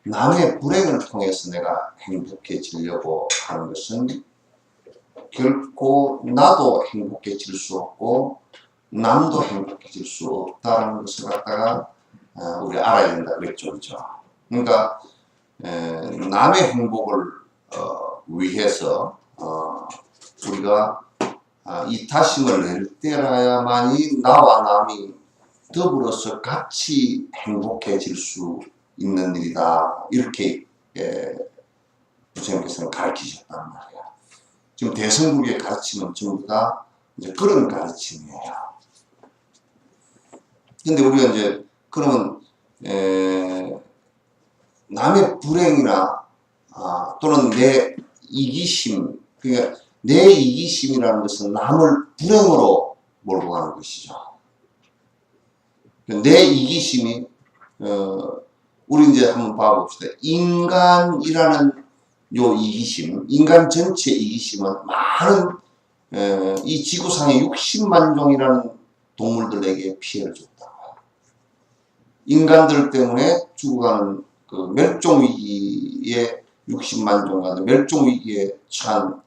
남의 불행을 통해서 내가 행복해지려고 하는 것은 결코 나도 행복해질 수 없고 남도 행복해질 수 없다는 것을 갖다가 우리 알아야 된다 그랬죠. 그렇죠? 그러니까 남의 행복을 위해서 우리가 이 다짐을 낼 때라야만이 나와 남이 더불어서 같이 행복해질 수 있는 일이다. 이렇게 부처님께서는 가르치셨단 말이야. 지금 대성불교의 가르침은 전부 다 이제 그런 가르침이에요. 근데 우리가 이제 그러면 남의 불행이나 또는 내 이기심, 그러니까 내 이기심이라는 것은 남을 불행으로 몰고 가는 것이죠. 내 이기심이 우리 이제 한번 봐봅시다. 인간이라는 요 이기심, 인간 전체 이기심은 많은 이 지구상의 60만 종이라는 동물들에게 피해를 줬다. 인간들 때문에 죽어가는 그 멸종위기에 60만 종과 멸종위기에 처한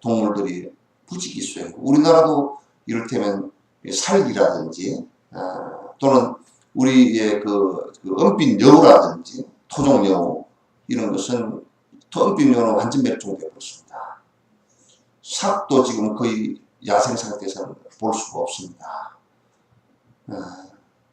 동물들이 부지기수예요. 우리나라도 이를테면 살기라든지 또는 우리의 그 은빛 여우라든지 토종 여우 이런 것은 은빛 여우는 완전 멸종되어 버렸습니다. 삭도 지금 거의 야생 상태에서는 볼 수가 없습니다.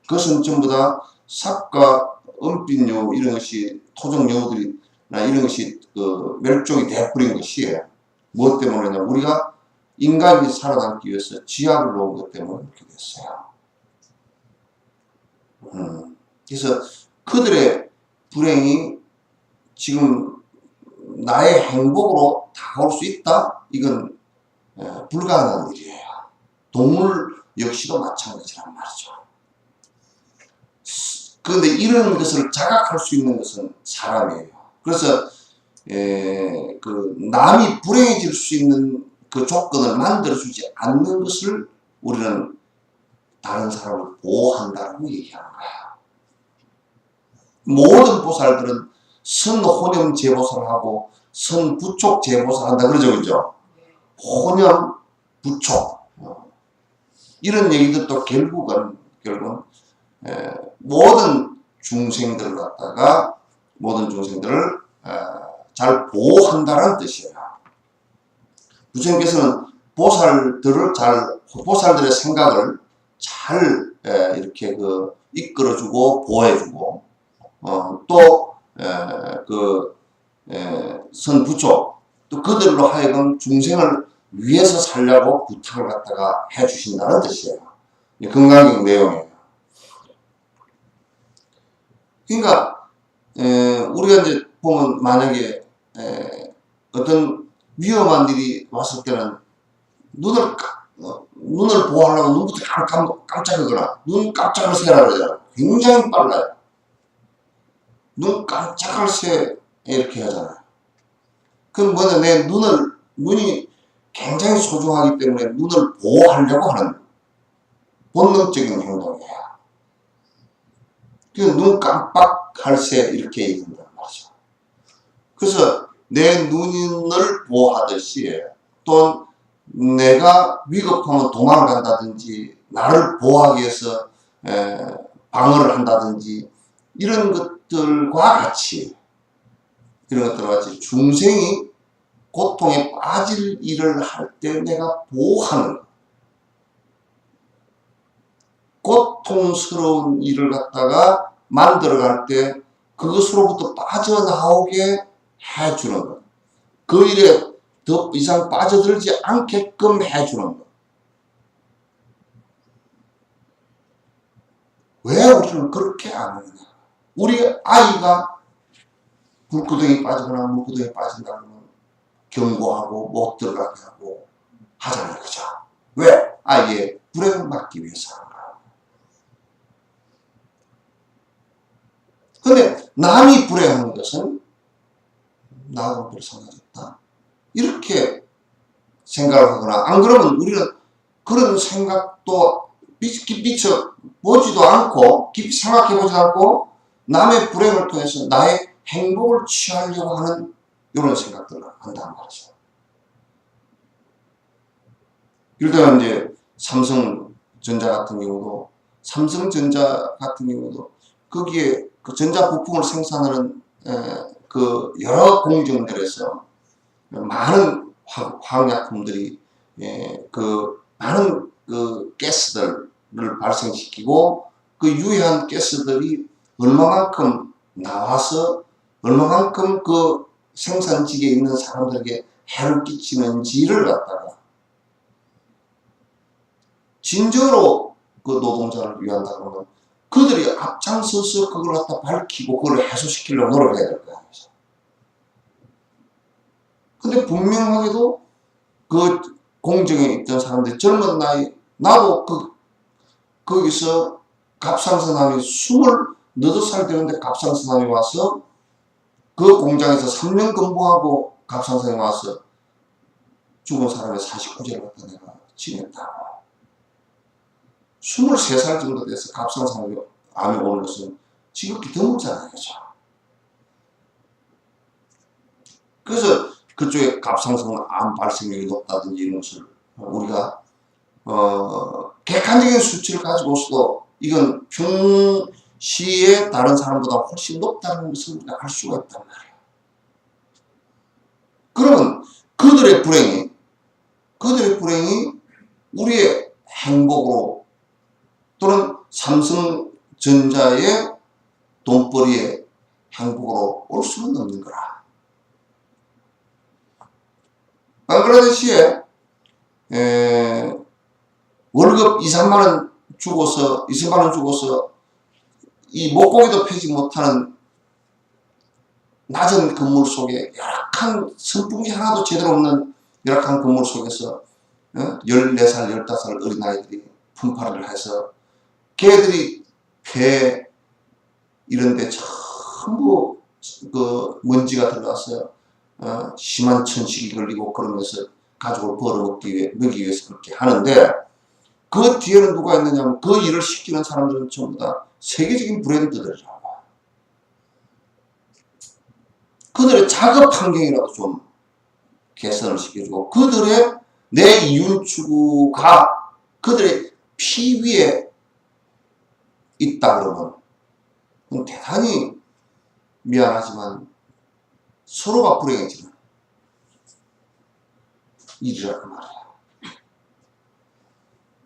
그것은 전부 다 삭과 은빛 여우 이런 것이 토종 여우들이나 이런 것이 그 멸종이 되어버린 것이에요. 무엇 때문에냐? 우리가 인간이 살아남기 위해서 지하를 놓은 것 때문에 그렇게 됐어요. 그래서 그들의 불행이 지금 나의 행복으로 다가올 수 있다? 이건 불가능한 일이에요. 동물 역시도 마찬가지란 말이죠. 그런데 이런 것을 자각할 수 있는 것은 사람이에요. 그래서 그 남이 불행해질 수 있는 그 조건을 만들어주지 않는 것을 우리는 다른 사람을 보호한다고 얘기하는 거야. 모든 보살들은 선호념 제보살을 하고 선부촉 제보살 한다 그러죠. 그죠? 호념, 부촉. 이런 얘기들도 결국은 모든 중생들을 갖다가 모든 중생들을 잘 보호한다는 뜻이에요. 부처님께서는 보살들의 생각을 잘 이렇게 이끌어주고 보호해주고 또 선부촉 또 그들로 하여금 중생을 위해서 살려고 부탁을 갖다가 해주신다는 뜻이에요. 금강경 내용이에요. 그러니까 우리가 이제 보면 만약에 어떤 위험한 일이 왔을 때는 눈을 보호하려고 눈부터 깜짝이거나 눈 깜짝을 새라 그러잖아요. 굉장히 빨라요. 눈 깜짝을 새 이렇게 하잖아요. 그럼 뭐냐, 내 눈이 굉장히 소중하기 때문에 눈을 보호하려고 하는 본능적인 행동이에요. 그 눈 깜빡할 새 이렇게 얘기한단 말이죠. 그래서 내 눈을 보호하듯이 또 내가 위급하면 도망을 간다든지 나를 보호하기 위해서 방어를 한다든지 이런 것들과 같이 중생이 고통에 빠질 일을 할 때 내가 보호하는 것. 고통스러운 일을 갖다가 만들어갈 때 그것으로부터 빠져나오게 해주는 것. 그 일에 더 이상 빠져들지 않게끔 해주는 것. 왜 우리는 그렇게 안 하느냐? 우리 아이가 불구덩이 빠지거나 물구덩이 빠진다 그러면 경고하고 못 들어가게 하고 하잖아요. 그죠? 왜? 아이의 불행을 막기 위해서 하는 거야. 근데 남이 불행한 것은 나하고 별 상관이 없다. 이렇게 생각을 하거나, 안 그러면 우리는 그런 생각도 깊이 비춰보지도 않고, 깊이 생각해보지도 않고, 남의 불행을 통해서 나의 행복을 취하려고 하는 이런 생각들을 한단 말이죠. 예를 들면 이제 삼성전자 같은 경우도 거기에 그 전자 부품을 생산하는 그 여러 공정들에서 많은 화학약품들이 그 많은 그 가스들을 발생시키고 그 유해한 가스들이 얼마만큼 나와서 얼마만큼 그 생산직에 있는 사람들에게 해를 끼치는지를 갖다가 진정으로 그 노동자를 위한다 그러면 그들이 앞장서서 그걸 갖다 밝히고 그걸 해소시키려고 노력해야 될 거야. 근데 분명하게도 그 공정에 있던 사람들이 젊은 나이, 나도 거기서 갑상선암이 28살 되는데 갑상선암이 와서 그 공장에서 3년 근무하고 갑상선암이 와서 죽은 사람의 49제를 갖다 내가 지냈다고. 23살 정도 돼서 갑상선암이 오는 것은 지극히 드물잖아요. 그죠? 그래서 그쪽에 갑상선암 발생률이 높다든지 이런 것을 우리가 객관적인 수치를 가지고서도 이건 평시에 다른 사람보다 훨씬 높다는 것을 우리가 알 수가 있단 말이에요. 그러면 그들의 불행이 우리의 행복으로 또는 삼성전자의 돈벌이의 행복으로 올 수는 없는 거라. 방글라데시에 월급 2, 3만원 주고서 이 목고기도 패지 못하는 낮은 건물 속에 열악한 선풍기 하나도 제대로 없는 열악한 건물 속에서 14살, 15살 어린아이들이 분파를 해서 걔들이 폐 이런데 전부 그 먼지가 들어가서 심한 천식이 걸리고 그러면서 가족을 벌어먹기 위해서 그렇게 하는데 그 뒤에는 누가 있느냐면 그 일을 시키는 사람들은 전부 다 세계적인 브랜드들이라고. 그들의 작업 환경이라도 좀 개선을 시켜주고 그들의 내 이윤 추구가 그들의 피 위에 있다 그러면 대단히 미안하지만 서로가 불행해지는 일이란 말이야.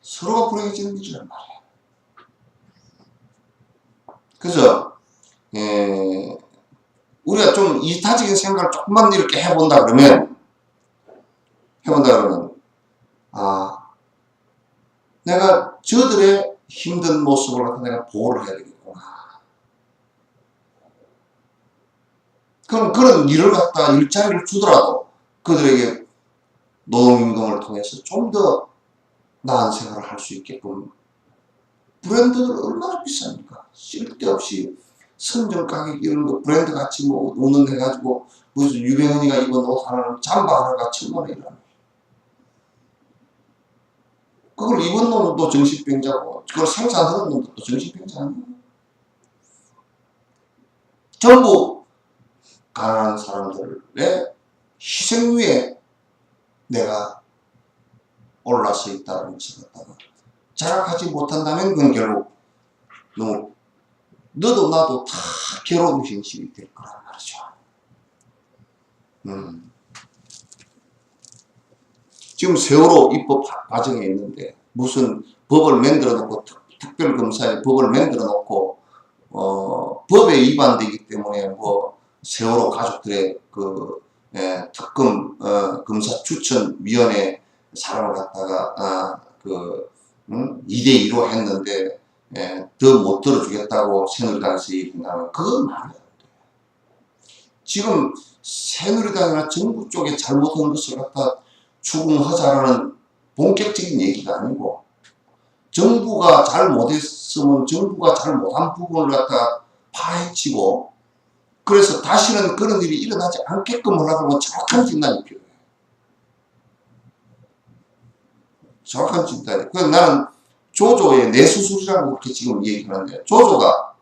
서로가 불행해지는 일이란 말이야. 그래서 우리가 좀 이타적인 생각을 조금만 이렇게 해본다 그러면 내가 저들의 힘든 모습을 갖다 내가 보호를 해야 되겠구나. 그럼 그런 일을 갖다 일자리를 주더라도 그들에게 노동임금을 통해서 좀 더 나은 생활을 할 수 있게끔. 브랜드들 얼마나 비쌉니까? 쓸데없이 선정 가격 이런 거 브랜드 같이 뭐 운운해가지고 무슨 유병헌이가 입은 옷 하나는 잠바 하나가 1000만원이라는. 그걸 입은 놈은 또 정신병자고 그걸 생산하는 놈도 또 정신병자 아니에요? 전부 가난한 사람들의 희생 위에 내가 올라서 있다는 것을 갖다가 자각하지 못한다면 그건 결국 너도 나도 다 괴로운 현실이 될 거란 말이죠. 지금 세월호 입법 과정에 있는데 무슨 법을 만들어 놓고 특별검사에 법을 만들어 놓고 법에 위반되기 때문에 뭐 세월호 가족들의 그 특검 검사 추천위원회 사람을 갖다가 2대2로 했는데 더 못 들어주겠다고 새누리당에서 얘기한다면 그건 말이 안 돼. 지금 새누리당이나 정부 쪽에 잘못한 것을 갖다 추궁하자라는 본격적인 얘기가 아니고 정부가 잘못했으면 정부가 잘못한 부분을 갖다 파헤치고 그래서 다시는 그런 일이 일어나지 않게끔 하려고 정확한 진단이 필요해. 정확한 진단이. 그래서 나는 조조의 뇌수술이라고 그렇게 지금 얘기하는데 조조가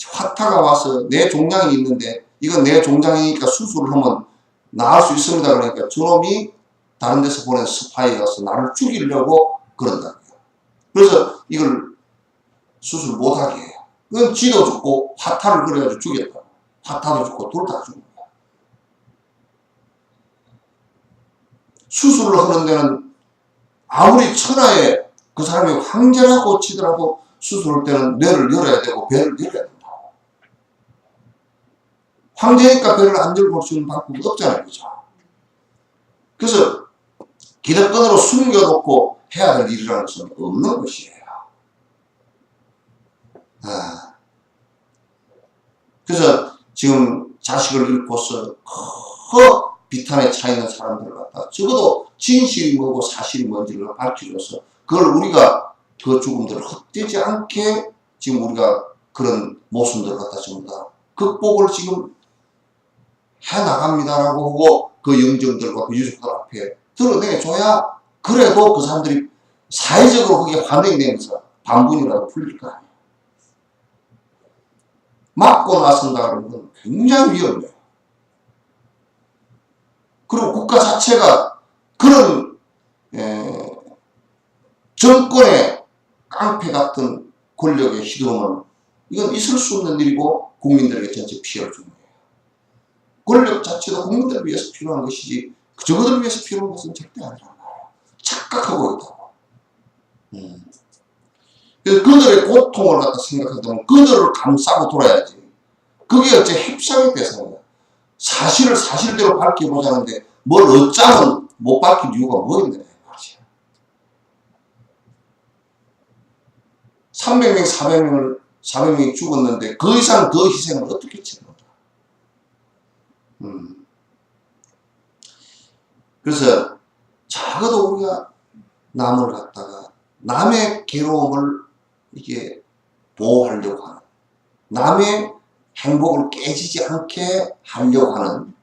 화타가 와서 내 종양이 있는데 이건 내 종양이니까 수술을 하면 나을 수 있습니다. 그러니까 저놈이 다른 데서 보낸 스파이가서 나를 죽이려고 그런다. 그래서 이걸 수술 못하게 해요. 그건 쥐도 죽고 화타를 그래가지고 죽였다. 화타도 죽고 둘 다 죽는 거야. 수술을 하는 데는 아무리 천하에 그 사람이 황제라고 치더라도 수술할 때는 뇌를 열어야 되고 배를 열어야 된다. 황제니까 배를 안 열고 볼 수 있는 방법이 없잖아요. 그죠? 그래서 기득권으로 숨겨놓고 해야 될 일이라는 것은 없는 것이에요. 그래서 지금 자식을 잃고서 비탄에 차 있는 사람들을 갖다 적어도 진실이 뭐고 사실이 뭔지를 밝혀줘서 그걸 우리가 그 죽음들을 헛되지 않게 지금 우리가 그런 모순들을 갖다 전부 다 극복을 지금 해나갑니다라고 하고 그 영정들과 그 유족들 앞에 드러내줘야 그래도 그 사람들이 사회적으로 그게 환영이 되면서 반분이라도 풀릴 거 아니에요. 맞고 나선다 그러는 건 굉장히 위험해요. 그리고 국가 자체가 그런 정권의 깡패 같은 권력에 휘두르면 이건 있을 수 없는 일이고 국민들에게 전체 피해를 주는 거예요. 권력 자체도 국민들을 위해서 필요한 것이지 저거들을 위해서 필요한 것은 절대 아니란 말이에요. 착각하고 있다고. 그래서 그들의 고통을 갖다 생각하면 그들을 감싸고 돌아야지. 그게 어째 협상의 대상이야. 사실을 사실대로 밝혀보자는데 뭘 어쩌면 못 밝힐 이유가 뭐 있느냐 말이야. 300명, 400명이 죽었는데 그 이상 그 희생을 어떻게 치는가. 그래서 적어도 우리가 남을 갖다가 남의 괴로움을 이게 보호하려고 하는, 남의 행복을 깨지지 않게 하려고 하는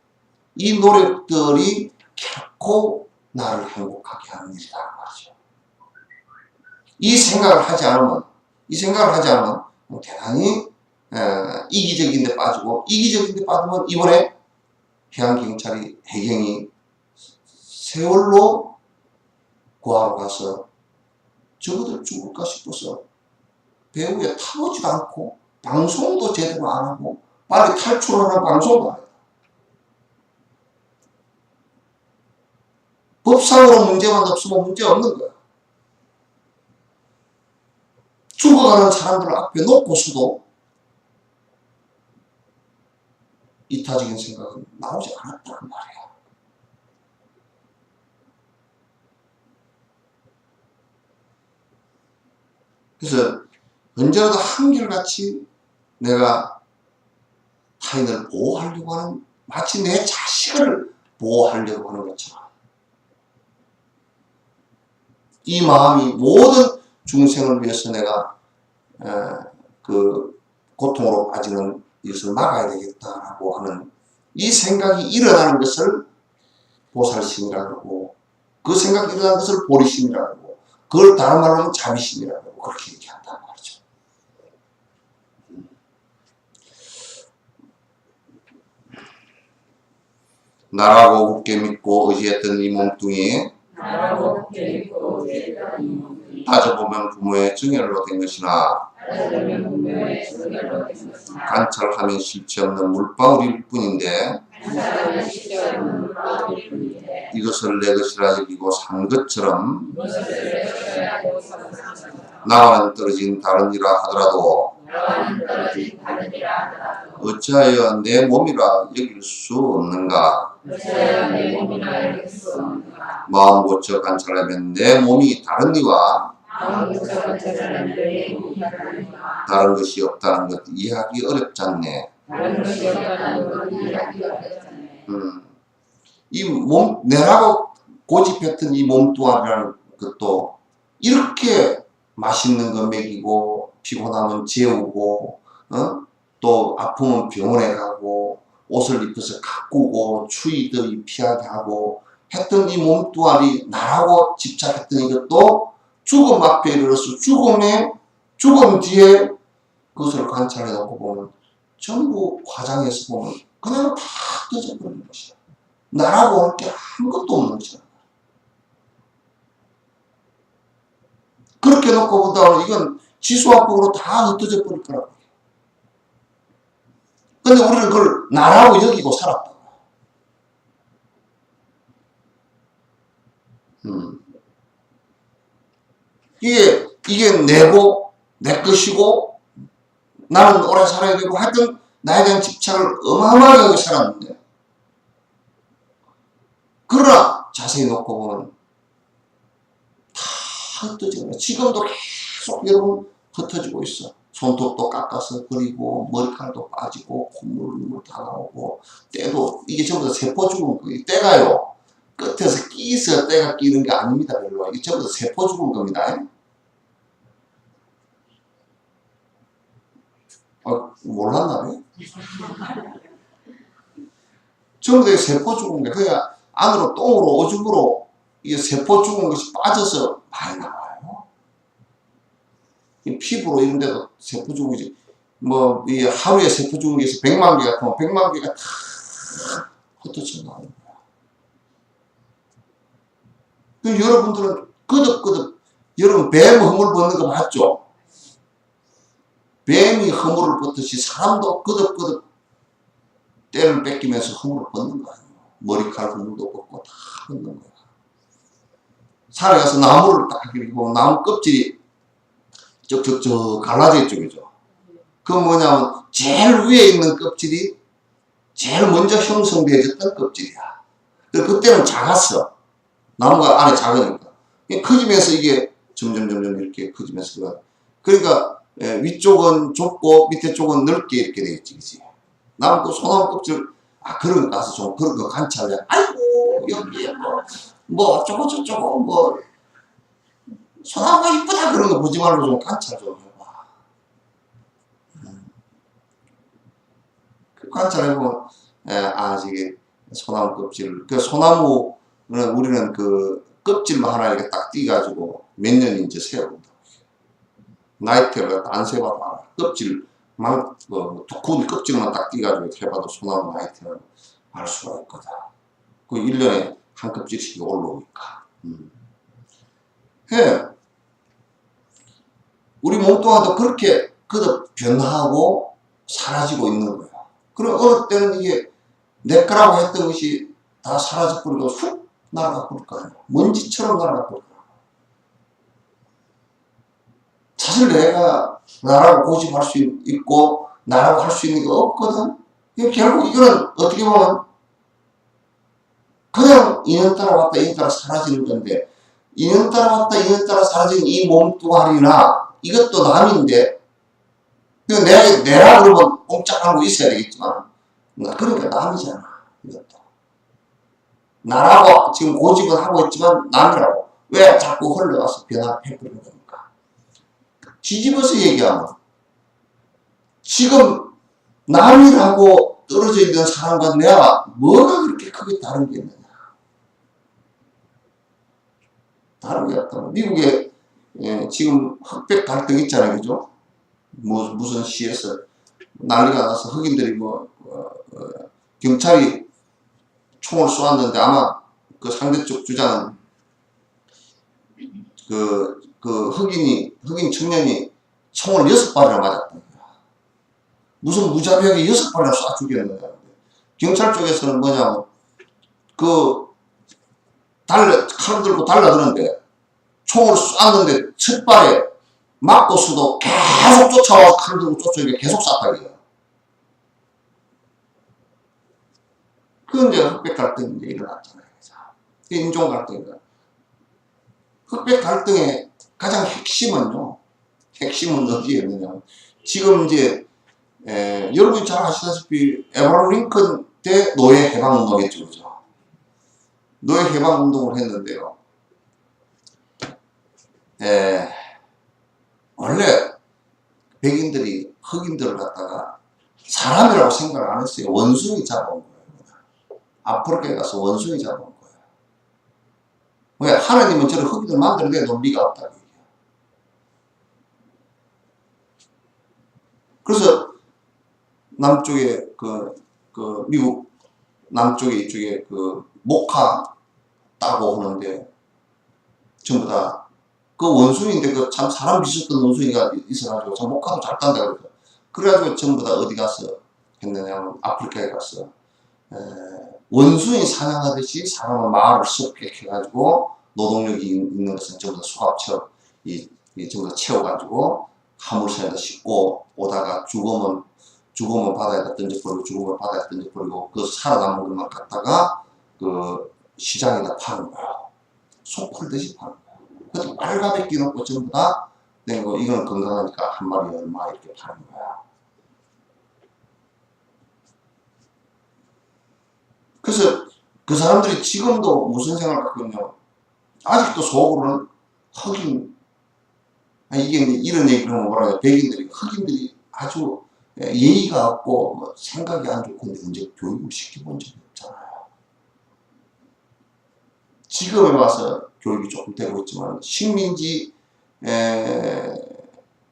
이 노력들이 결코 나를 행복하게 하는 일이다 말이죠. 이 생각을 하지 않으면 대단히 이기적인 데 빠지고, 이기적인 데 빠지면 이번에 해양경찰이 해경이 세월로 구하러 가서 저거들 죽을까 싶어서 배 위에 타보지도 않고 방송도 제대로 안 하고 빨리 탈출하는 방송도 안 해요. 법상으로 문제만 없으면 문제 없는 거야. 죽어가는 사람들을 앞에 놓고서도 이타적인 생각은 나오지 않았다는 말이야. 그래서 언제라도 한결같이 내가 타인을 보호하려고 하는, 마치 내 자식을 보호하려고 하는 것처럼 이 마음이 모든 중생을 위해서 내가 그 고통으로 빠지는 이것을 막아야 되겠다라고 하는 이 생각이 일어나는 것을 보살심이라고 하고, 그 생각이 일어나는 것을 보리심이라고 하고, 그걸 다른 말로 하면 자비심이라고 하고 그렇게 얘기한단 말이죠. 나라고 굳게 믿고 의지했던 이 몸뚱이 따져보면 부모의 증여로 된 것이나 관찰하면 실체 없는 물방울일 뿐인데 이것을 내 것이라 여기고 산 것처럼 나와는 떨어진 다른 이라 하더라도 어찌하여 내 몸이라 여길 수 없는가? 마음 고쳐 관찰하면 내 몸이 다른 이와 다른 것이 없다는 것 이해하기 어렵지 않네. 이 몸, 내라고 고집했던 이 몸뚱아리라는 것도 이렇게 맛있는 거 먹이고 피곤하면 재우고 또 아프면 병원에 가고 옷을 입혀서 가꾸고 추위 더위 피하게 하고 했던 이 몸뚱아리 나라고 집착했던 이것도 죽음 앞에 이르러서 죽음 뒤에 그것을 관찰해 놓고 보면 전부 과장해서 보면 그냥 다 흩어져버리는 것이야. 나라고 할 게 아무것도 없는 것이야. 그렇게 놓고 보다 이건 지수합법으로 다 흩어져 버릴 거라고. 근데 우리는 그걸 나라고 여기고 살았다. 이게 내고, 내 것이고, 나는 오래 살아야 되고, 하여튼, 나에 대한 집착을 어마어마하게 하고 살았는데, 그러나, 자세히 놓고 보면, 다 흩어지는 거야. 지금도 계속 여러분, 흩어지고 있어. 손톱도 깎아서 버리고, 머리카락도 빠지고, 콧물 다 나오고, 때도, 이게 전부 다 세포 죽은 거예요. 때가요, 끝에서 끼서 때가 끼는 게 아닙니다, 별로. 이게 전부 다 세포 죽은 겁니다. 몰랐나요? 전부 다 세포 죽은 게, 그냥 안으로 똥으로, 오줌으로, 이게 세포 죽은 것이 빠져서 많이 나와요. 이 피부로 이런 데도 세포 죽은 것이, 뭐, 이 하루에 세포 죽은 게 있어. 100만 개 같으면 100만 개가 다 흩어져 나오는 거야. 그럼 여러분들은 끄덕끄덕, 여러분 뱀 허물 벗는 거 봤죠? 뱀이 허물을 벗듯이 사람도 끄덕끄덕 때를 뺏기면서 허물을 벗는 거 아니에요. 머리카락 허물도 벗고 다 벗는 거야. 산에 가서 나무를 딱 그리고 나무 껍질이 쩍쩍쩍 갈라져 있죠, 그죠? 그건 뭐냐면 제일 위에 있는 껍질이 제일 먼저 형성되어졌던 껍질이야. 그때는 작았어. 나무가 안에 작으니까. 커지면서 이게 점점 이렇게 커지면서 그러니까 위쪽은 좁고 밑에 쪽은 넓게 이렇게 되겠지, 그치? 나무 또 소나무 껍질, 그런 거 가서 좀 그런 거 관찰해. 아이고, 여기에 뭐 어쩌고 저쩌고, 뭐, 소나무가 이쁘다 그런 거 보지 말고 좀 관찰 좀 해봐. 그 관찰해보면, 저게 소나무 껍질, 그 소나무는 우리는 그 껍질만 하나 이렇게 딱 띄가지고 몇 년인지 세어본다. 나이테를 안 세봐도 알아. 껍질만, 두꺼운 껍질만 딱 띄가지고 해봐도 소나무 나이테를 알 수가 있거든. 그 1년에 한 껍질씩 올라오니까. 해. 우리 몸뚱아도 그렇게 그저 변화하고 사라지고 있는 거야. 그럼 어느 때는 이게 내 거라고 했던 것이 다 사라져버리고 훅 날아가 버릴 거야. 먼지처럼 날아가 버릴 거야. 사실 내가 나라고 고집할 수 있고 나라고 할 수 있는 게 없거든. 결국 이거는 어떻게 보면 그냥 인연 따라 왔다 인연 따라 사라지는 건데, 인연 따라 왔다 인연 따라 사라지는 이 몸뚱아리나 이것도 남인데, 내라 그러면 꼼짝하고 있어야 되겠지만, 그러니까 남이잖아. 이것도 나라고 지금 고집은 하고 있지만 남이라고. 왜 자꾸 흘러가서 변화해버리는 겁니까? 뒤집어서 얘기하면 지금 남이라고 떨어져 있는 사람과 내가 뭐가 그렇게 크게 다른 게 있느냐. 다른 게 없다. 미국에 지금 흑백 갈등 있잖아요, 그죠? 무슨 시에서 난리가 나서 흑인들이 경찰이 총을 쏘았는데 아마 그 상대쪽 주장은 그 흑인 청년이 총을 6발이나 맞았다. 무슨 무자비하게 6발이나 쏴 죽였는데, 경찰 쪽에서는 뭐냐면 칼 들고 달라드는데 총을 쐈는데 첫 발에 맞고서도 계속 쫓아와서 칼 들고 쫓아오니까 계속 쐈다 이거야. 그 이제 흑백 갈등이 이제 일어났잖아요. 인종 갈등이다. 흑백 갈등의 가장 핵심은 어디에 있느냐. 지금 이제 여러분이 잘 아시다시피 에브라임 링컨 때 노예 해방 운동했죠, 그죠? 노예 해방 운동을 했는데요. 원래 백인들이 흑인들을 갖다가 사람이라고 생각을 안 했어요. 원숭이 잡아온 거예요. 아프리카에 가서 원숭이 잡아온 거예요. 왜? 하나님은 저를 흑인을 만들어내 논리가 없다고 얘기해요. 그래서 남쪽에 미국 남쪽에 이쪽에 모카 따고 오는데 전부 다 그 원숭이인데 참 사람 비슷한 원숭이가 있어가지고 참 모카도 잘 딴다 그러죠. 그래가지고 전부 다 어디 가서 했느냐면 아프리카에 가서 원숭이 사냥하듯이 사람은 마을을 습격해가지고 노동력이 있는 것은 전부 다 수갑처 전부 다 채워가지고 화물선에다 싣고 오다가 죽으면 바다에다 던져버리고 죽으면 바다에 던져버리고 그 살아남은 것만 갖다가 그 시장에다 파는 거야. 속 풀듯이 파는 거야. 그래서 빨갛게 끼놓고 전부 다 내고 이건 건강하니까 한 마리 얼마 이렇게 파는 거야. 그래서 그 사람들이 지금도 무슨 생각을 갖고 있냐. 아직도 속으로는 흑인, 이게 이런 얘기를 하면 뭐라 해요. 백인들이, 흑인들이 아주 예의가 없고 뭐 생각이 안 좋고 언제 교육을 시켜본 적이 없잖아요. 지금에 와서 교육이 조금 되고 있지만 식민지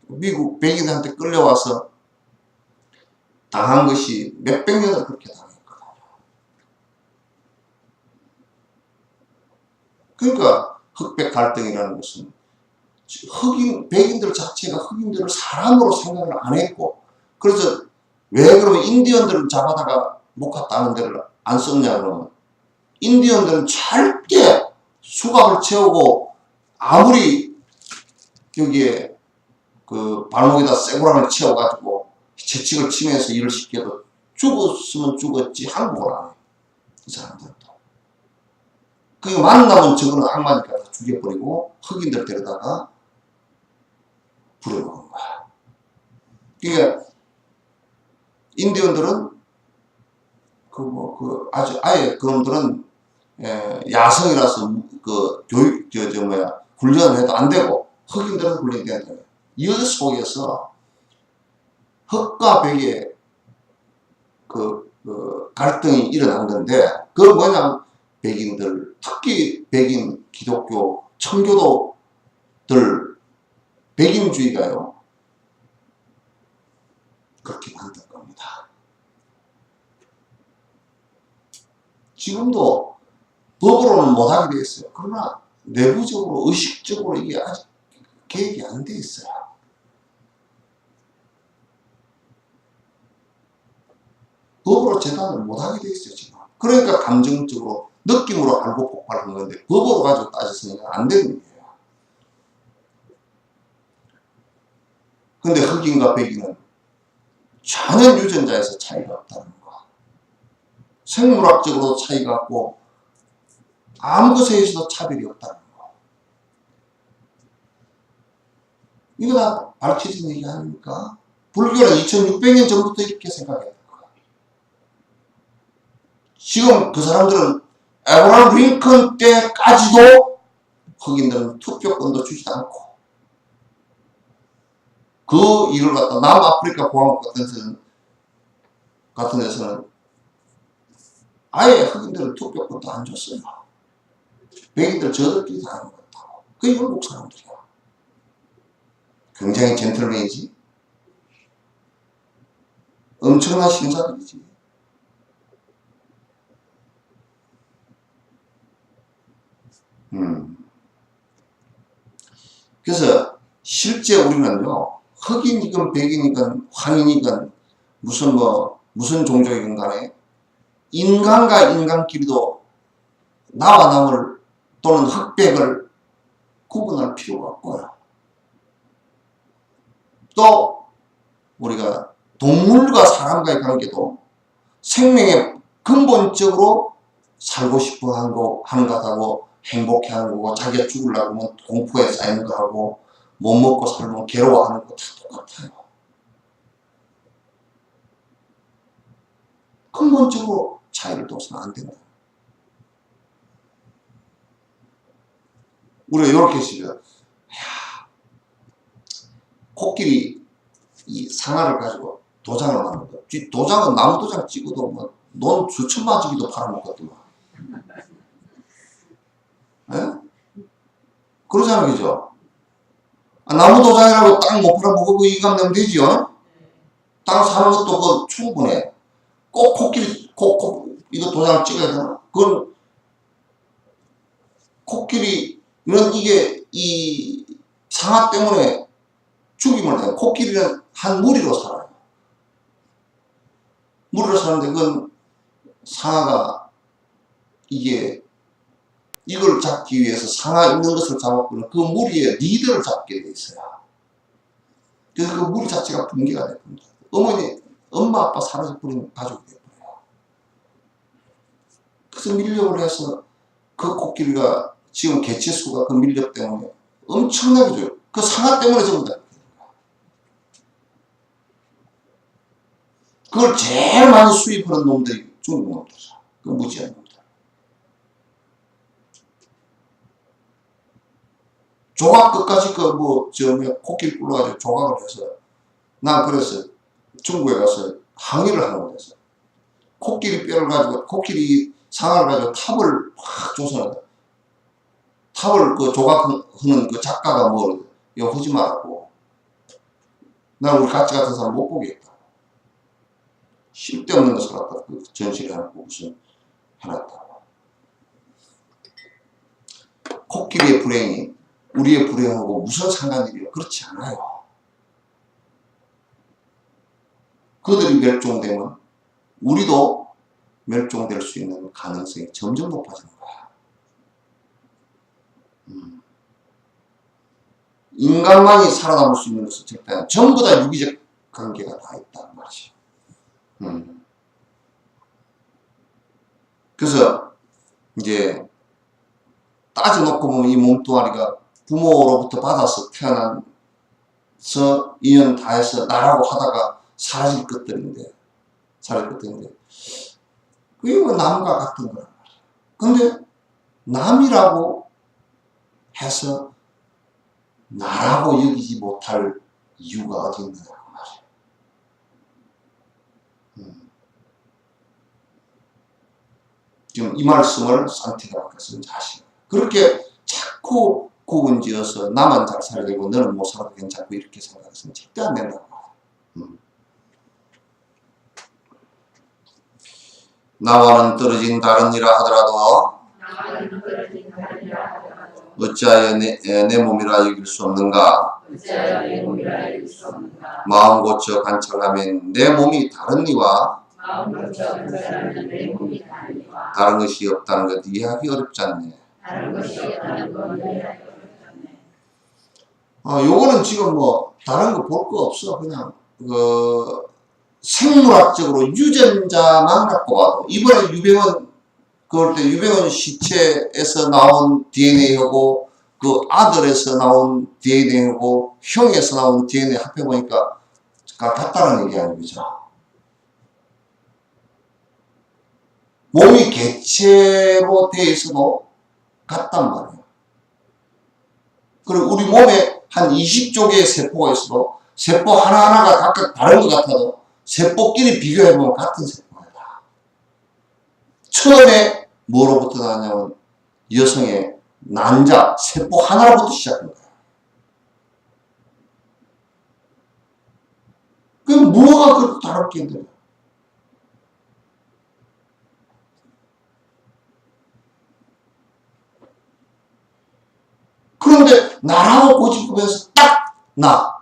미국 백인한테 끌려와서 당한 것이 몇백 년을 그렇게 당했거든요. 그러니까 흑백 갈등이라는 것은 백인들 자체가 흑인들을 사람으로 생각을 안 했고, 그래서 왜 그러면 인디언들을 잡아다가 목화 따는 데를 안 썼냐 그러면, 인디언들은 절대 수갑을 채우고 아무리 여기에 발목에다 쇠고랑을 채워가지고 채찍을 치면서 일을 시켜도 죽었으면 죽었지 항복을 안 해. 이 사람들도. 만나면 저거는 악마니까 다 죽여버리고 흑인들 데려다가 부려먹은 거야. 그러니까 인디언들은 아예 그놈들은 야성이라서 훈련을 해도 안 되고 흑인들은 훈련이 된다. 이 속에서 흑과 백의 갈등이 일어난 건데, 그건 뭐냐, 백인들, 특히 백인 기독교 청교도들 백인주의가요 그렇게 만든 겁니다. 지금도 법으로는 못하게 되어 있어요. 그러나 내부적으로 의식적으로 이게 아직 계획이 안 돼 있어요. 법으로 재단을 못하게 돼 있어요 지금. 그러니까 감정적으로 느낌으로 알고 폭발하는 건데 법으로 가지고 따져서는 안 되는 거예요. 근데 흑인과 백인은 전혀 유전자에서 차이가 없다는 거. 생물학적으로 차이가 없고 아무 것에 있어도 차별이 없다는 거. 이거 다 밝혀진 얘기 아닙니까? 불교는 2600년 전부터 이렇게 생각해요. 지금 그 사람들은 에브라함 링컨 때까지도 흑인들은 투표권도 주지도 않고, 그 일을 갖다 남아프리카 공화국 같은 데서는 아예 흑인들은 투표권도 안 줬어요. 백인들 저들끼리 다 하는 것 같다고. 그게 영국 사람들이야. 굉장히 젠틀맨이지. 엄청난 신사들이지. 그래서 실제 우리는요, 흑인이건 백인이건 황인이건 무슨 종족이건 간에 인간과 인간끼리도 나와 남을 또는 흑백을 구분할 필요가 없고요. 또 우리가 동물과 사람과의 관계도 생명에 근본적으로 살고 싶어 하는 거하고 행복해 하는 거고, 자기가 죽으려고 하면 공포에 쌓이는 거하고, 못 먹고 살면 괴로워하는 거 다 똑같아요. 근본적으로 차이를 둬서는 안 된다. 우리가 이렇게 했습니다. 코끼리 이 상아를 가지고 도장을 만든 거. 도장은 나무 도장 찍어도 뭐 돈 수천만 지기도 팔아먹거든요. 예? 그러잖아요, 그죠? 나무 도장이라고 딱 못 팔아먹고 이감 내면 되지요? 땅 사는 것도 그 충분해. 꼭 코끼리, 이거 도장을 찍어야 되나? 그건 코끼리는 이게 이 상아 때문에 죽임을 해요. 코끼리는 한 무리로 살아요. 무리로 사는데 그건 상아가 이게 이걸 잡기 위해서 상아 있는 것을 잡았고는 그 무리의 리더를 잡게 돼 있어요. 그래서 그 무리 자체가 붕괴가 됩니다. 엄마 아빠 사라져버린 가족이 돼버려요. 그래서 밀렵을 해서 그 코끼리가 지금 개체수가 그 밀렵 때문에 엄청나게 줘요. 그 상아 때문에 전부 다. 그걸 제일 많이 수입하는 놈들이 중국 놈들이죠. 그 무지한 놈들. 조각 끝까지 코끼리 굴러가지고 조각을 해서 난 그래서 중국에 가서 항의를 하는 거였어. 코끼리 뼈를 가지고 코끼리 상을 가지고 탑을 확 조선한다. 탑을 그 조각하는 그 작가가 이거 하지 말라고. 난 우리 같이 같은 사람 못 보겠다. 쓸데없는 것을 갖다 그 전시를 해놓고 무슨 해놨다고. 코끼리의 불행이 우리의 불행하고 무슨 상관이에요? 그렇지 않아요. 그들이 멸종되면 우리도 멸종될 수 있는 가능성이 점점 높아지는 거야. 인간만이 살아남을 수 있는 것은 절대 전부 다 유기적 관계가 다 있다는 말이죠. 그래서 이제 따져놓고 보면 이 몸뚱아리가 부모로부터 받아서 태어나서 인연 다 해서 나라고 하다가 사라질 것들인데 그게 뭐 남과 같은 거란 말이야. 근데 남이라고 해서 나라고 여기지 못할 이유가 어디 있느냐고 말이야. 지금 이 말씀을 산티아고께서 하시는 그렇게 자꾸 구분지어서 나만 잘 살아야 되고 너는 못 살아도 괜찮고 이렇게 생각해서는 절대 안 된다고 말이야. 나와는 떨어진 다른 이라 하더라도 어찌하여 내 몸이라 여길 수 없는가? 마음 고쳐 관찰하면 내 몸이 다른 이와 다른 것이 없다는 것 이해하기 어렵지 않네. 요거는 지금 다른 거 볼 거 없어. 그냥 생물학적으로 유전자만 갖고 봐도 이번에 유병헌 시체에서 나온 DNA하고 그 아들에서 나온 DNA하고 형에서 나온 DNA 합해보니까 같다는 얘기 아니죠. 몸이 개체로 되어 있어도 같단 말이에요. 그리고 우리 몸에 한 20조 개의 세포가 있어도 세포 하나하나가 각각 다른 것 같아도 세포끼리 비교해보면 같은 세포다. 처음에 뭐로부터 나냐면 여성의 난자, 세포 하나로부터 시작한 거야. 그럼 뭐가 그렇게 다르게 힘들어? 그런데 나라고 고집하면서 딱 나.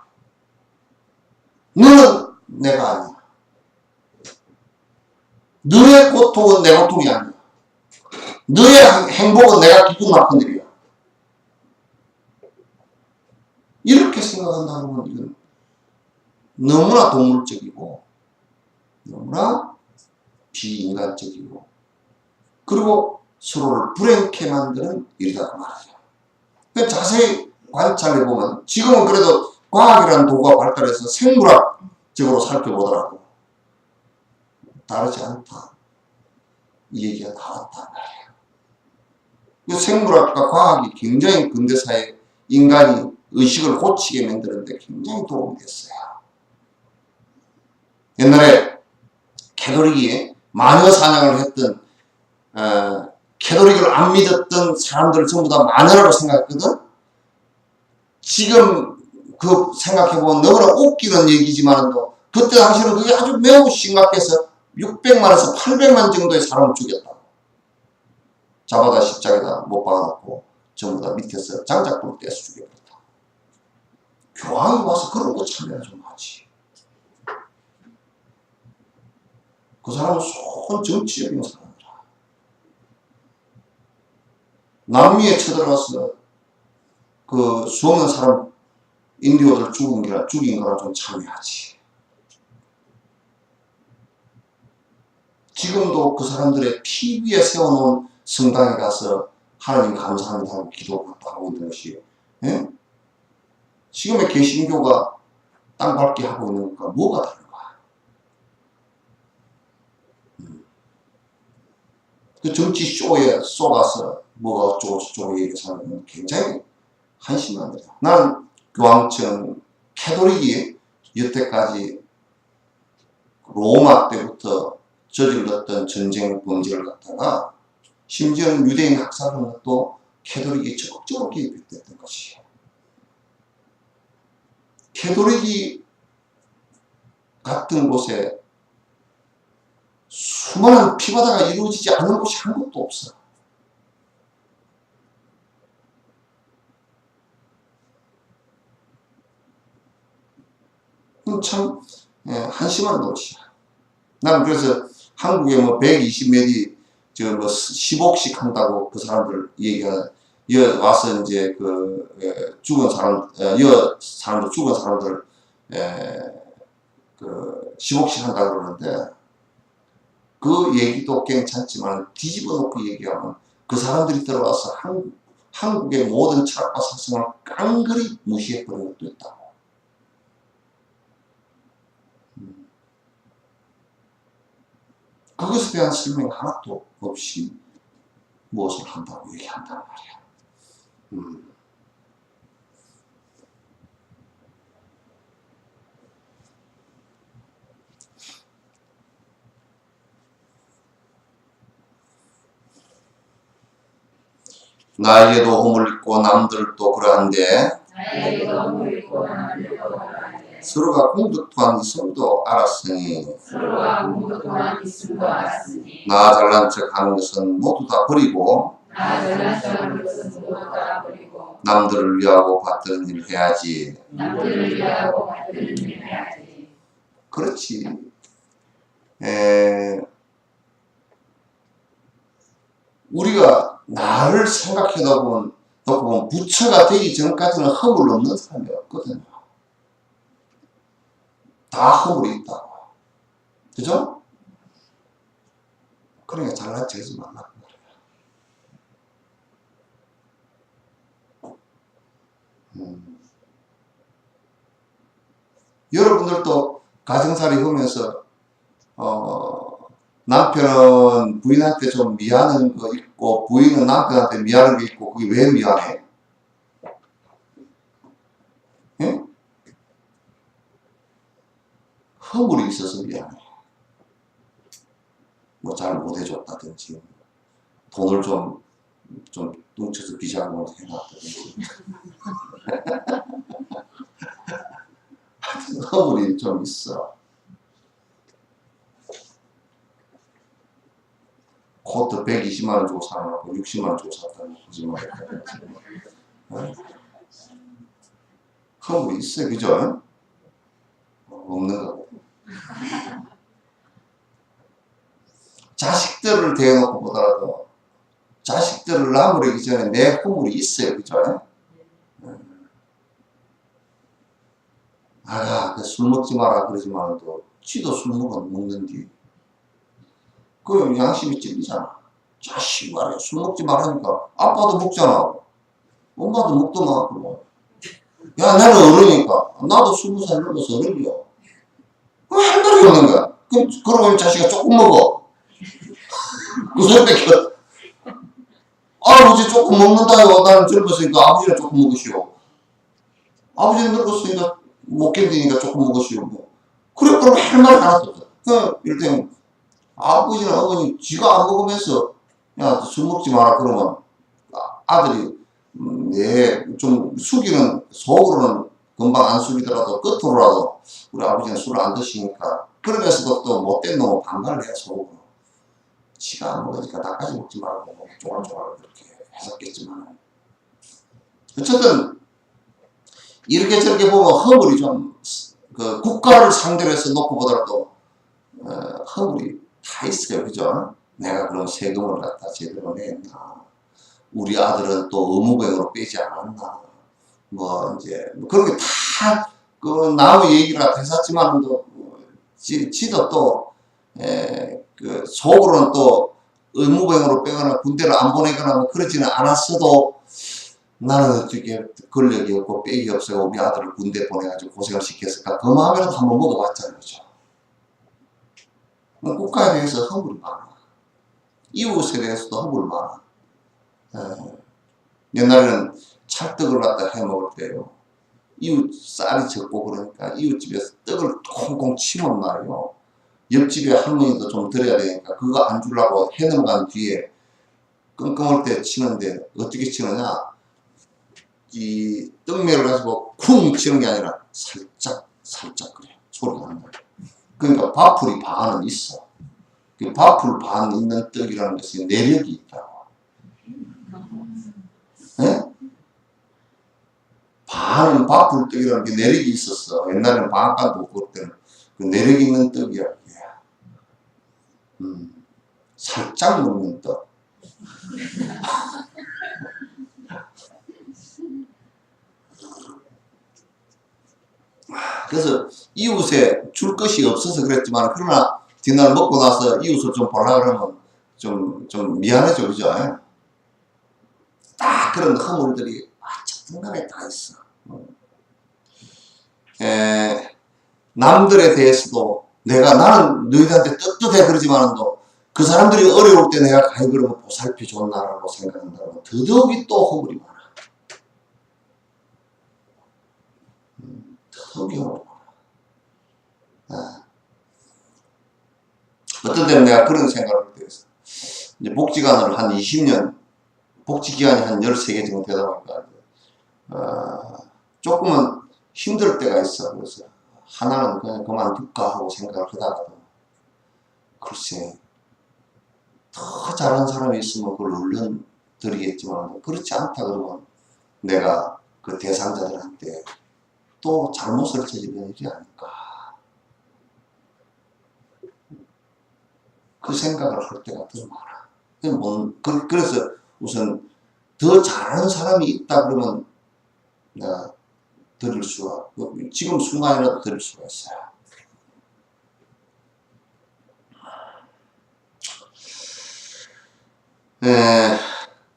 너는 내가 아니야. 너의 고통은 내 고통이 아니야. 너의 행복은 내가 기분 나쁜 일이야. 이렇게 생각한다면 이건 너무나 동물적이고 너무나 비인간적이고 그리고 서로를 불행케 만드는 일이다 말이죠. 자세히 관찰해보면 지금은 그래도 과학이라는 도구가 발달해서 생물학적으로 살펴보더라도 다르지 않다. 이 얘기가 나왔단 말이에요. 생물학과 과학이 굉장히 근대사에 인간이 의식을 고치게 만드는데 굉장히 도움이 됐어요. 옛날에 캐톨릭이 마녀 사냥을 했던 캐톨릭을 안 믿었던 사람들을 전부 다 마녀라고 생각했거든. 지금 그 생각해보면 너무나 웃기는 얘기지만 그 그때 당시는 그게 아주 매우 심각해서 600만에서 800만 정도의 사람을 죽였다. 잡아다 십자가에다 못 박아놓고 전부 다 밑에서 장작불을 떼서 죽여버렸다. 교황이 와서 그런 거 참여를 좀 하지. 그 사람은 소원 정치적인 사람이라. 남미에 쳐들어가서 그 수없는 사람 인디오들 죽인 거랑 좀 참여하지. 지금도 그 사람들의 피 위에 세워놓은 성당에 가서 하나님 감사합니다 하고 기도하고 있는 것이, 예? 지금의 개신교가 땅 밟기 하고 있는 것과 뭐가 다른가? 그 정치 쇼에 쏘가서 뭐가 어쩌고 얘기해서 하는 건 굉장히 한심한 거죠. 나는 교황청 캐톨릭이 여태까지 로마 때부터 저질렀던 전쟁 범죄를 갖다가 심지어는 유대인 학살하는 것도 캐톨릭이 적극적으로 개입했던 것이에요. 캐톨릭이 같은 곳에 수많은 피바다가 이루어지지 않은 곳이 한 곳도 없어. 참 한심한 도시야. 난 그래서 한국에 뭐 120몇이 뭐 10억씩 한다고 그 사람들 얘기가 와서 이제 그 죽은 사람 사람들 죽은 사람들 그 10억씩 한다 그러는데 그 얘기도 괜찮지만 뒤집어 놓고 얘기하면 그 사람들이 들어와서 한국의 모든 철학과 사상을 깡그리 무시해버린 것도 있다고. 그것에 대한 설명 하나도 없이 무엇을 한다고 얘기한단 말이야. 나에게도 허물 있고 남들도 그러한데 서로가 공덕 또한 있음도 알았으니 나 잘난 척 하는 것은 모두 다 버리고 남들을 위하고 받드는 일을 해야지. 그렇지. 우리가 나를 생각해다 보면 부처가 되기 전까지는 허물 없는 사람이 없거든요. 다 허물이 있다고. 그죠? 그러니까 잘난 척하지 말라는 거예요. 여러분들도 가정살이 하면서 남편은 부인한테 좀 미안한 거 있고 부인은 남편한테 미안한 게 있고 그게 왜 미안해? 예? 허물이 있어서 미안해. 뭐 잘 못해줬다든지 돈을 좀 뭉쳐서 비자금을 해놨다든지 하여튼 허물이 좀 있어. 코트 120만원 주고 사놓고 60만원 주고 샀다는 거짓말. 허물이 있어요. 그죠? 없는 거고. 자식들을 대해놓고 보더라도 자식들을 나무르기 전에 내 허물이 있어요. 그죠? 아가 술 먹지 마라 그러지만도 지도 술 먹는디 그 양심이 찔리잖아. 자식 말이야 술 먹지 말라니까 아빠도 먹잖아. 엄마도 먹더만. 그러고. 야 나는 어른이니까 나도 20살 넘어서 어른이야. 왜 할 말이 없는 거야. 그러고 이 자식아 조금 먹어. 그 소리밖에 아버지 조금 먹는다요. 나는 젊었으니까 아버지는 조금 먹으시오. 아버지는 늙었으니까 못 견디니까 조금 먹으시오. 뭐. 그래 그럼 할 말 하나도 없어. 이럴 때는 아버지나 어머니 쥐가 안 먹으면서 야 술 먹지 마라 그러면 아들이 좀 속으로는 금방 안 숙이더라도 끝으로라도 우리 아버지는 술을 안 드시니까 그러면서도 또 못된 놈은 반말을 해야 속으로 지가 안 먹으니까 나까지 먹지 말고 쪼갈쪼갈 그렇게 했었겠지만 어쨌든 이렇게 저렇게 보면 허물이 좀 그 국가를 상대로 해서 놓고 보더라도 허물이 다 있어요. 그죠? 내가 그럼 세금을 갖다 제대로 냈나, 우리 아들은 또 의무병으로 빼지 않았나, 뭐 이제 뭐 그런 게 다 그 남의 얘기를 했었지만 또 지도 또 그 속으로는 또 의무병으로 빼거나 군대를 안 보내거나 뭐 그러지는 않았어도 나는 어떻게 권력이 없고 빽이 없어요. 우리 아들을 군대 보내가지고 고생을 시켰을까? 그 마음이라도 한번 먹어봤잖아요. 그죠? 국가에 대해서 허물이 많아. 이웃에 대해서도 허물이 많아. 옛날에는 찰떡을 갖다 해 먹을 때요. 이웃 쌀이 적고 그러니까 이웃집에서 떡을 콩콩 치면 말이요. 옆집에 할머니도 좀 드려야 되니까 그거 안 주려고 해 넘어간 뒤에 끙끙할 때 치는데 어떻게 치느냐. 이 떡매를 가지고 쿵 치는 게 아니라 살짝 그래. 소리가 난다. 그러니까 밥풀이 반은 있어. 그 밥풀 반 있는 떡이라는 것이 내력이 있다고. 네? 반은 밥풀 떡이라는 게 내력이 있었어. 옛날에는 방앗간도 없고 그때는 그 내력 있는 떡이야. 살짝 먹는 떡. 그래서 이웃에 줄 것이 없어서 그랬지만 그러나 뒷날 먹고 나서 이웃을 좀 보려고 그러면 좀 미안하죠. 그죠? 딱 그런 허물들이 중간에 다 있어. 남들에 대해서도 나는 너희들한테 떳떳해 그러지만도 그 사람들이 어려울 때 내가 가히 그러면 보살펴 줬나라고 생각한다면 더더욱이 또 허물이 많아. 더더욱이 허물이 많아. 어떤 때는 내가 그런 생각을 할 때 있어. 이제 복지관을 한 20년, 복지기간이 한 13개 정도 되다 보니까 조금은 힘들 때가 있어. 그래서 하나는 그냥 그만둘까 하고 생각을 하다가도 글쎄 더 잘하는 사람이 있으면 그걸 얼른 드리겠지만 그렇지 않다 그러면 내가 그 대상자들한테 또 잘못을 저지르는 일이 아닐까. 그 생각을 할 때가 더 많아. 그래서 우선 더 잘하는 사람이 있다 그러면 내가 드릴 수가, 지금 순간이라도 드릴 수가 있어요.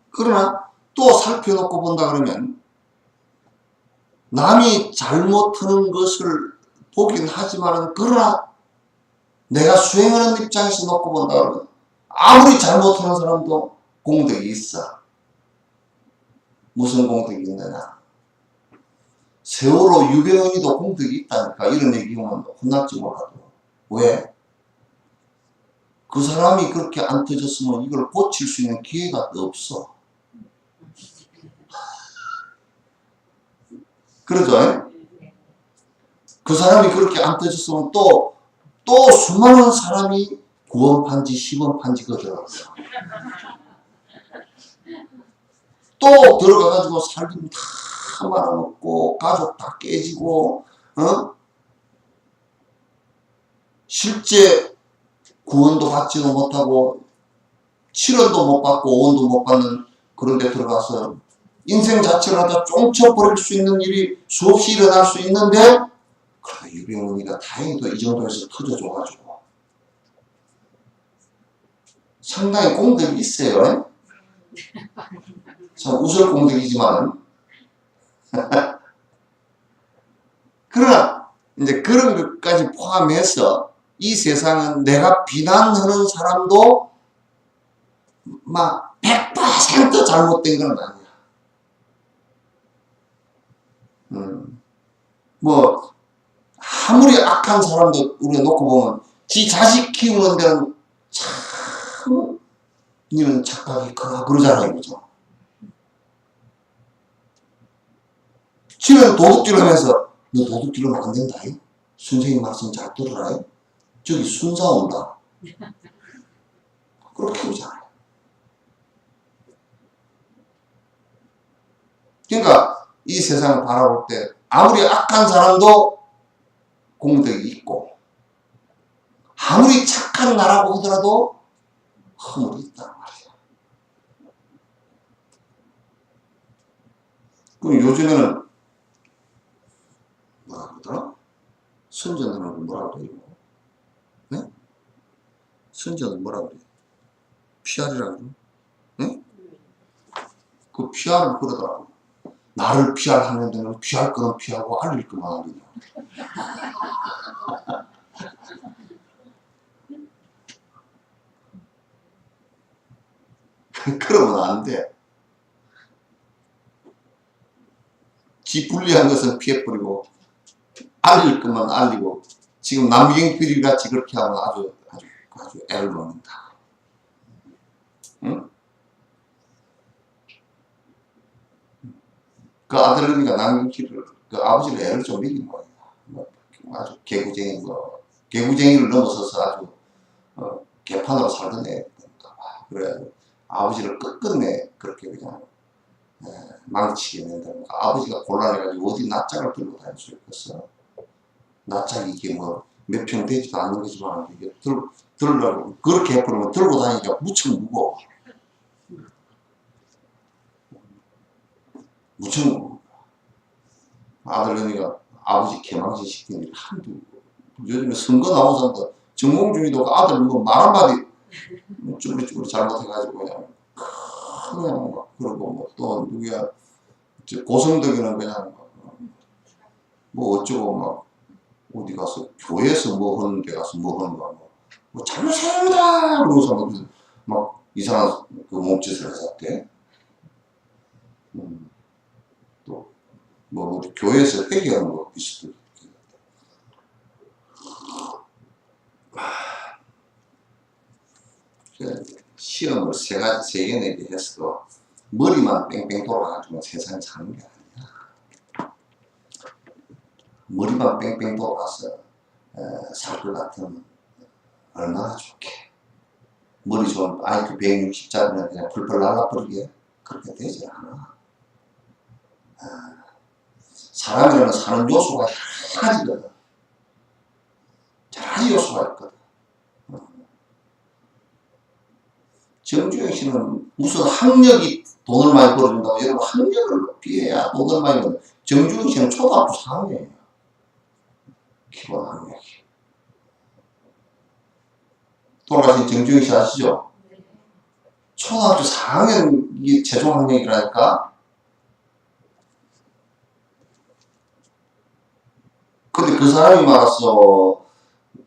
그러나 또 살펴놓고 본다 그러면 남이 잘못하는 것을 보긴 하지만은 그러나 내가 수행하는 입장에서 놓고 본다 그러면 아무리 잘못하는 사람도 공덕이 있어. 무슨 공덕이 있느냐. 세월호 유병언니도 공덕이 있다니까. 이런 얘기하면 혼날지 몰라도. 왜? 그 사람이 그렇게 안 터졌으면 이걸 고칠 수 있는 기회가 없어. 그러죠? 그 사람이 그렇게 안 터졌으면 또 수많은 사람이 9원 판지, 10원 판지가 들어갔어. 또 들어가가지고 살림 다 말아먹고, 가족 다 깨지고, 실제 구원도 받지도 못하고, 7원도 못 받고, 5원도 못 받는 그런 데 들어가서 인생 자체를 하다 쫑쳐버릴 수 있는 일이 수없이 일어날 수 있는데, 그러나 유병언니가 다행히도 이 정도에서 터져줘가지고, 상당히 공덕이 있어요. 참 우설 공덕이지만 그러나 이제 그런 것까지 포함해서 이 세상은 내가 비난하는 사람도 막 100% 잘못된 건 아니야. 뭐 아무리 악한 사람도 우리가 놓고 보면 지 자식 키우는 데는 참 니는 착각이 크다 그러잖아요. 그죠? 지는 도둑질 하면서 너 도둑 들으면 안 된다. 선생님 말씀 잘 들어라. 저기 순사 온다. 그렇게 오잖아요. 그러니까 이 세상을 바라볼 때 아무리 악한 사람도 공덕이 있고 아무리 착한 나라고 하더라도 허물이 있단 말이야. 그럼 요즘에는 뭐라 그러더라? 선전하는 거 뭐라 그래요? 네? 선전은 뭐라 그래요? PR이라고 그래요? 네? 그 PR을 그러더라고. 나를 PR하는 데는 피할 거는 피하고 알릴 거만 알리냐. 그러면 안 돼. 지 불리한 것은 피해버리고 알릴 것만 알리고 지금 남경 비리같이 그렇게 하면 아주 애를 먹는다. 응? 그 아들내미가 남경필을 그 아버지를 애를 좀 먹인 거예요. 아주 개구쟁이를 넘어서서 아주 개판으로 살던 애였던가 봐. 그래 아버지를 끝끝내 그렇게 그냥 망치게 된다니까. 아버지가 곤란해가지고 어디 낯짝을 들고 다닐 수 있겠어. 낯짝이 이게 뭐 몇 평 되지도 않는 거지만 이게 들으려고 그렇게 해버리면 들고 다니니까 무척 무거워. 무척 무거워. 아들내미가 아버지 개망신 시키는 일 한두. 요즘에 선거 나온 사람도 정몽주의도가 아들 뭐 말 한마디 쭈구리쭈구리 잘못해가지고 그냥 막 그러고 뭐 또 누구야 고성덕이는 그냥 뭐 어쩌고 막 어디 가서 교회에서 뭐 하는 데 가서 뭐 하는 거야 뭐 잘못합니다 그러고서 막 이상한 그 몸짓을 했었대. 또 뭐 어디 교회에서 회개하는 거 비슷해. 시험을 세 개 내게 했어도 머리만 뺑뺑 돌아가지고 세상에 사는 게 아니야. 머리만 뺑뺑 돌아가서 살 것 같으면 얼마나 좋게. 머리 좋은 IQ 160짜리는 그냥 펄펄 날라버리게 그렇게 되지 않아. 사람이라는 사는 요소가 여러 가지거든. 여러 가지 요소가 있거든. 정주영 씨는 무슨 학력이 돈을 많이 벌어준다고 여러분 학력을 높이해야 돈을 많이 벌어. 정주영 씨는 초등학교 4학년이에요. 기본 학력이. 돌아가신 정주영 씨 아시죠? 초등학교 4학년이 최종 학력이라니까. 근데 그 사람이 말았어.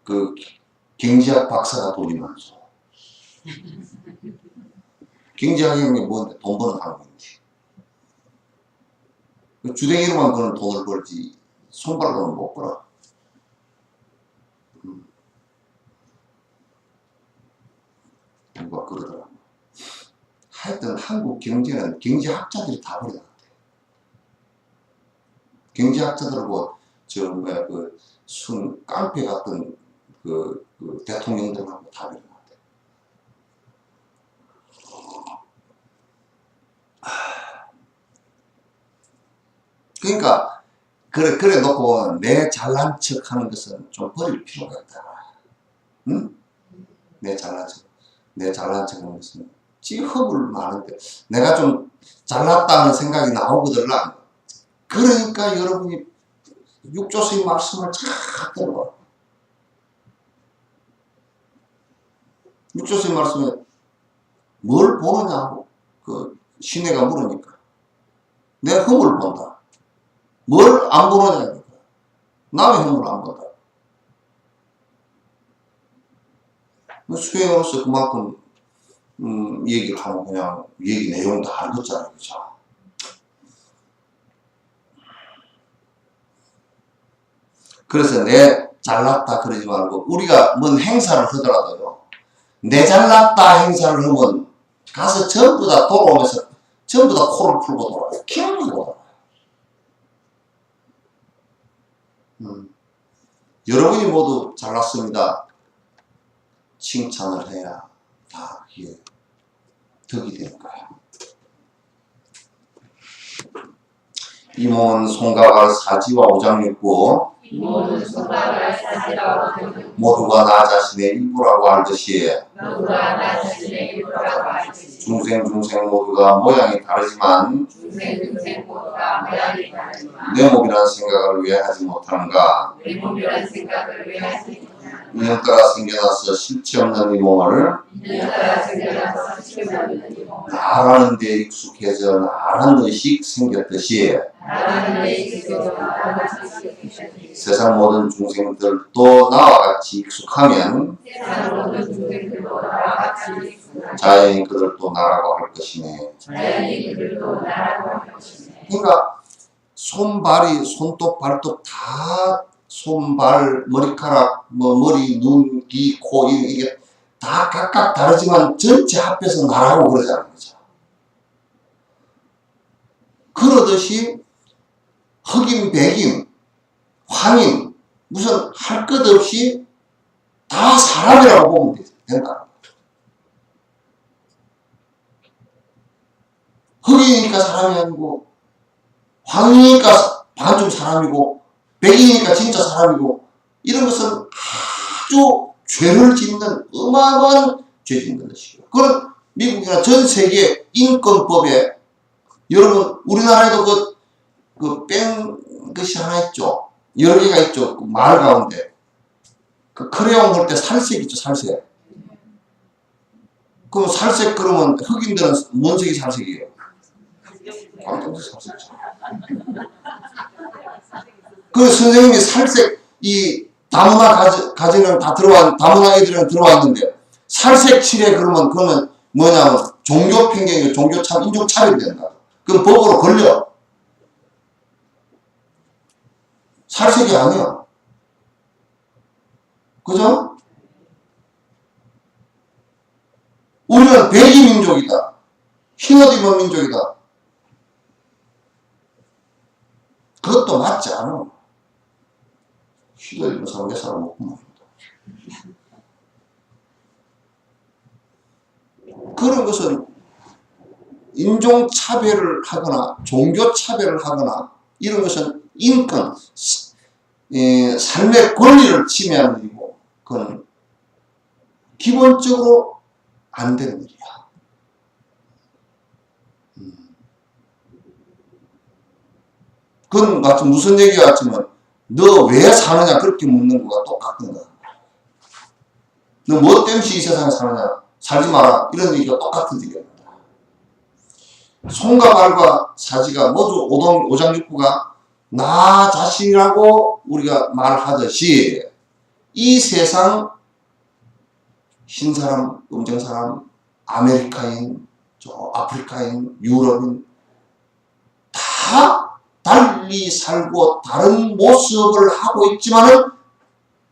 그 경제학 박사가 돈이 많죠. 경제학이 뭔데? 돈 버는 학문이지. 주댕이로만 그런 돈을 벌지 손발로는 못 벌어. 누가 그러더라고. 하여튼 한국 경제는 경제학자들이 다 버려놨대. 경제학자들하고 저 뭐야 깡패 같은 그 대통령들하고 다 버려놨대. 그러니까 그래 놓고 내 잘난 척 하는 것은 좀 버릴 필요가 있다. 응? 내 잘난 척 하는 것은 찌허물 많은데 내가 좀 잘났다는 생각이 나오거든. 그러니까 여러분이 육조스의 말씀을 잘 들어봐. 육조스의 말씀에 뭘 보느냐고 그 시내가 물으니까 내가 허물 본다. 뭘 안 보느냐. 남의 허물 안 본다. 수행으로서 그만큼 얘기를 하면 그냥 얘기 내용 다 알겠잖아요. 그죠? 그래서 내 잘났다 그러지 말고 우리가 뭔 행사를 하더라도요. 내 잘났다 행사를 하면 가서 전부 다 돌아오면서 전부 다 코를 풀고 돌아와요. 기분이 돌아와요. 여러분이 모두 잘났습니다. 칭찬을 해야 다 그게 덕이 되는 거야. 이 몸은 손과 발 사지와 오장육부 모두가 나 자신의 일부라고 알듯이 중생 모두가 모양이 다르지만 내 몸이라는 생각을 왜 하지 못하는가? 인연 따라 생겨나서 실체 없는 이 몸을 나라는 데 익숙해져 나라는 의식 생겼듯이 세상 모든 중생들도 나와 같이 익숙하면 자연히 그들도 나라고 할 것이네. 그러니까 손발이 손톱 발톱 다 손발 머리카락 머리 눈 귀 코 이게 다 각각 다르지만 전체 합해서 나라고 그러자는 거죠. 그러듯이 흑인 백인 황인 무슨 할 것 없이 다 사람이라고 보면 된다. 흑인이니까 사람이 아니고 황이니까 반쯤 사람이고 백인이니까 진짜 사람이고 이런 것은 아주 죄를 짓는 어마어마한 죄 짓는 것이고 그건 미국이나 전 세계 인권법에 여러분 우리나라에도 뺀 것이 하나 있죠. 여러 개가 있죠. 그 말 가운데 그 크레용 할 때 살색 있죠. 살색. 그럼 살색 그러면 흑인들은 뭔 색이 살색이에요? 깜짝색 살색이죠. 그 선생님이 살색 이 다문화 가정을 다 다문화 애들은 들어왔는데 살색 칠해 그러면 뭐냐면 종교 편견이고 인종 차별이 된다. 그럼 법으로 걸려. 살색이 아니야. 그죠? 우리는 백이 민족이다. 흰옷 입은 민족이다. 그것도 맞지 않아. 흰옷 입은 사람 몇 사람 못 봅니다. 그런 것은 인종 차별을 하거나 종교 차별을 하거나 이런 것은 인권, 삶의 권리를 침해하는 일이고 그건 기본적으로 안 되는 일이야. 그건 마치 무슨 얘기가 같지만 너 왜 사느냐 그렇게 묻는 거가 똑같은 거야. 너 뭐 때문에 이 세상에 사느냐 살지 마라 이런 얘기가 똑같은 얘기야. 손과 발과 사지가 모두 오장육부가 나 자신이라고 우리가 말하듯이 이 세상 흰사람, 검정사람, 아메리카인, 아프리카인, 유럽인 다 달리 살고 다른 모습을 하고 있지만은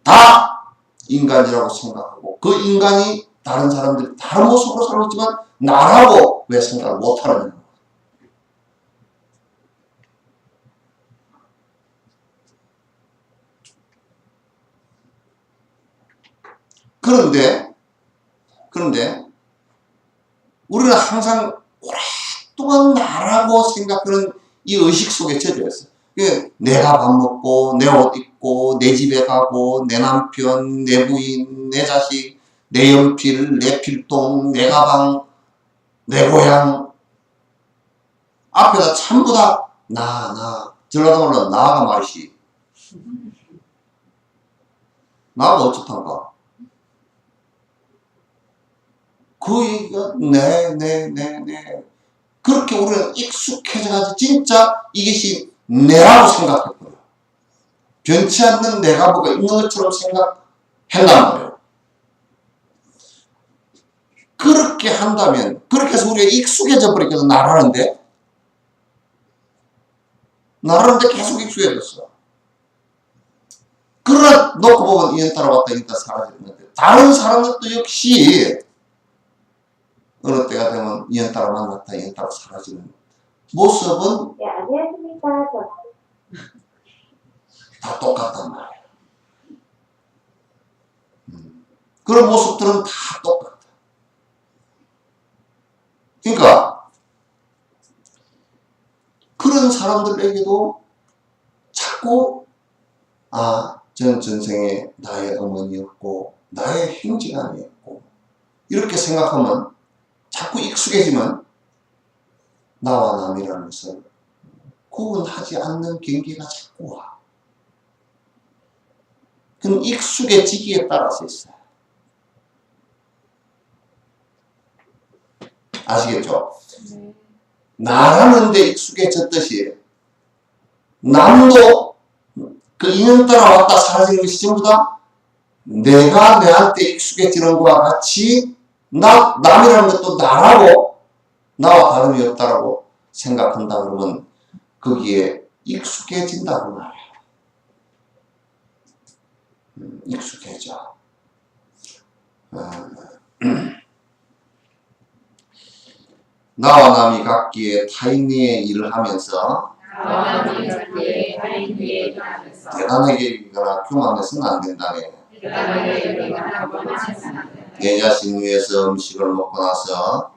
다 인간이라고 생각하고 그 인간이 다른 사람들이 다른 모습으로 살고 있지만 나라고 왜 생각을 못하느냐. 그런데 우리는 항상 오랫동안 나라고 생각하는 이 의식 속에 젖어 있어요. 내가 밥 먹고 내 옷 입고 내 집에 가고 내 남편, 내 부인, 내 자식, 내 연필, 내 필통, 내 가방, 내 고향 앞에다 전부 다 나 전라도 말로 나가 말이지. 나가 어쩌단가. 그 얘기가 네 그렇게 우리는 익숙해져가지고 진짜 이것이 내라고 생각했거든요. 변치 않는 내가 뭐가 있는 것처럼 생각했단 말이에요. 그렇게 한다면 그렇게 해서 우리가 익숙해져 버리거든. 나라는데 계속 익숙해졌어. 그러나 놓고 보면 이년 따라왔다 이년 따라 사라졌는데 다른 사람들도 역시 어느 때가 되면 이년 따라 만났다 이년 따라 사라지는 모습은 네, 안녕하십니까. 다 똑같단 말이에요. 그런 모습들은 다 똑같아. 그러니까 그런 사람들에게도 자꾸 전 전생에 나의 어머니였고 나의 형제간이었고 이렇게 생각하면 자꾸 익숙해지면 나와 남이라는 것을 구분하지 않는 경계가 자꾸 와. 그럼 익숙해지기에 따라서 있어요. 아시겠죠? 나라는 데 익숙해졌듯이 남도 그 인연 따라 왔다 사라지는 것이 전부 다 내가 내한테 익숙해지는 것과 같이 남이라는 것도 나라고 나와 다름이 없다라고 생각한다 그러면 거기에 익숙해진다고 말이에요. 익숙해져. 나와 남이 각기의 타인의 일을 하면서 대단하게 여기거나 교만해서는 안 된다네. 내 자신 위해서 음식을 먹고 나서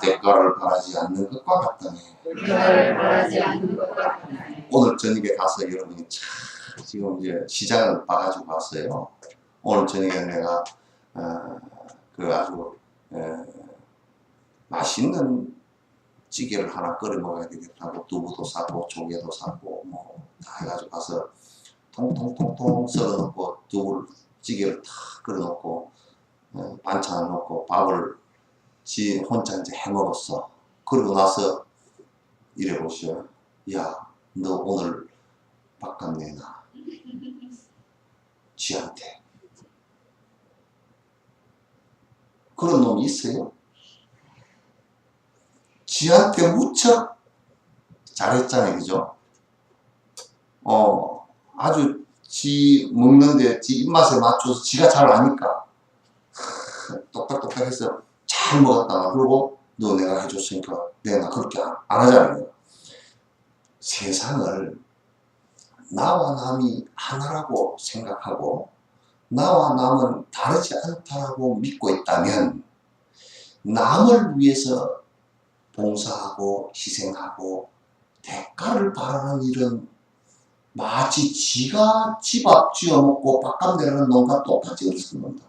대가를 바라지 않는 것과 같다네. 오늘 저녁에 가서 여러분이 지금 이제 시장을 봐가지고 왔어요. 오늘 저녁에 내가 그 아주 맛있는 찌개를 하나 끓여 먹어야 되겠다고 두부도 사고 조개도 사고 뭐 다 해가지고 가서 통통통통 썰어놓고 두부를 찌개를 다 끓여놓고 반찬을 넣고 밥을 지 혼자 이제 해먹었어. 그러고 나서 이래 보시오. 야, 너 오늘 밥값 내놔. 지한테. 그런 놈이 있어요? 지한테 무척 잘했잖아요. 그죠? 아주 지 먹는데 지 입맛에 맞춰서 지가 잘 아니까 똑딱똑딱 해서 잘 먹었다. 그러고 너 내가 해줬으니까 내가 그렇게 안 하잖아요. 세상을 나와 남이 하나라고 생각하고 나와 남은 다르지 않다라고 믿고 있다면 남을 위해서 봉사하고 희생하고 대가를 바라는 일은 마치 지가 집 앞 쥐어먹고 밥값 내라는 놈과 똑같이 어리석는다.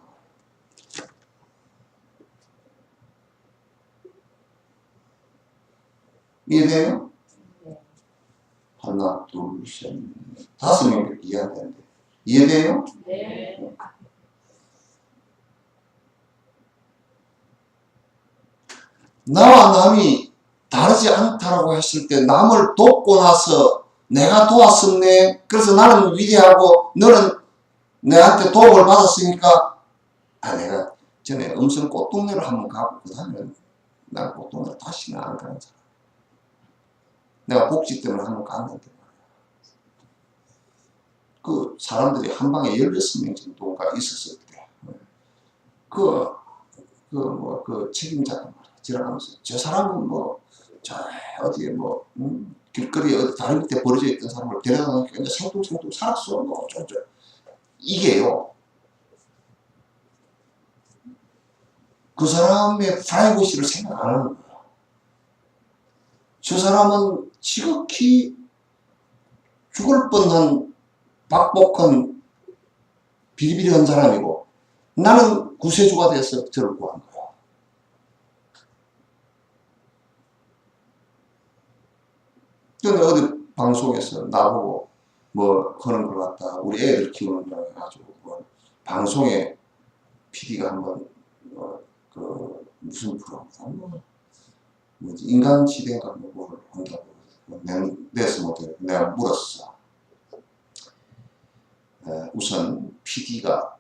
이해돼요? 하나, 둘, 셋, 넷, 5명밖에 이해 안 되는데. 이해돼요? 네. 나와 남이 다르지 않다라고 했을 때 남을 돕고 나서 내가 도왔었네. 그래서 나는 위대하고 너는 내한테 도움을 받았으니까 내가 전에 음성 꽃동네를 한번 가고 그 다음에 난 꽃동네를 다시는 안 가는 사람. 내가 복지 때문에 한번 갔는데 그 사람들이 한 방에 16명 정도가 있었을 때 그 책임자가 말이야. 지나가면서 저 사람은 저 어디에 길거리에 어디 다리 밑에 버려져 있던 사람을 데려다 놓으니까 이제 생뚱생뚱 살았어. 이게요. 그 사람의 프라이버시를 생각 안 하는 거야. 저 사람은 지극히 죽을 뻔한 박복한 비리비리한 사람이고 나는 구세주가 돼서 저를 구한 거야. 근데 어디 방송에서 나보고 하는 걸 갖다 우리 애들 키우는 줄 알아가지고 방송에 PD가 한번 무슨 프로그램 뭐지 인간시대인가 뭘 한다고 내서 못해 내가 물었어. 우선 PD가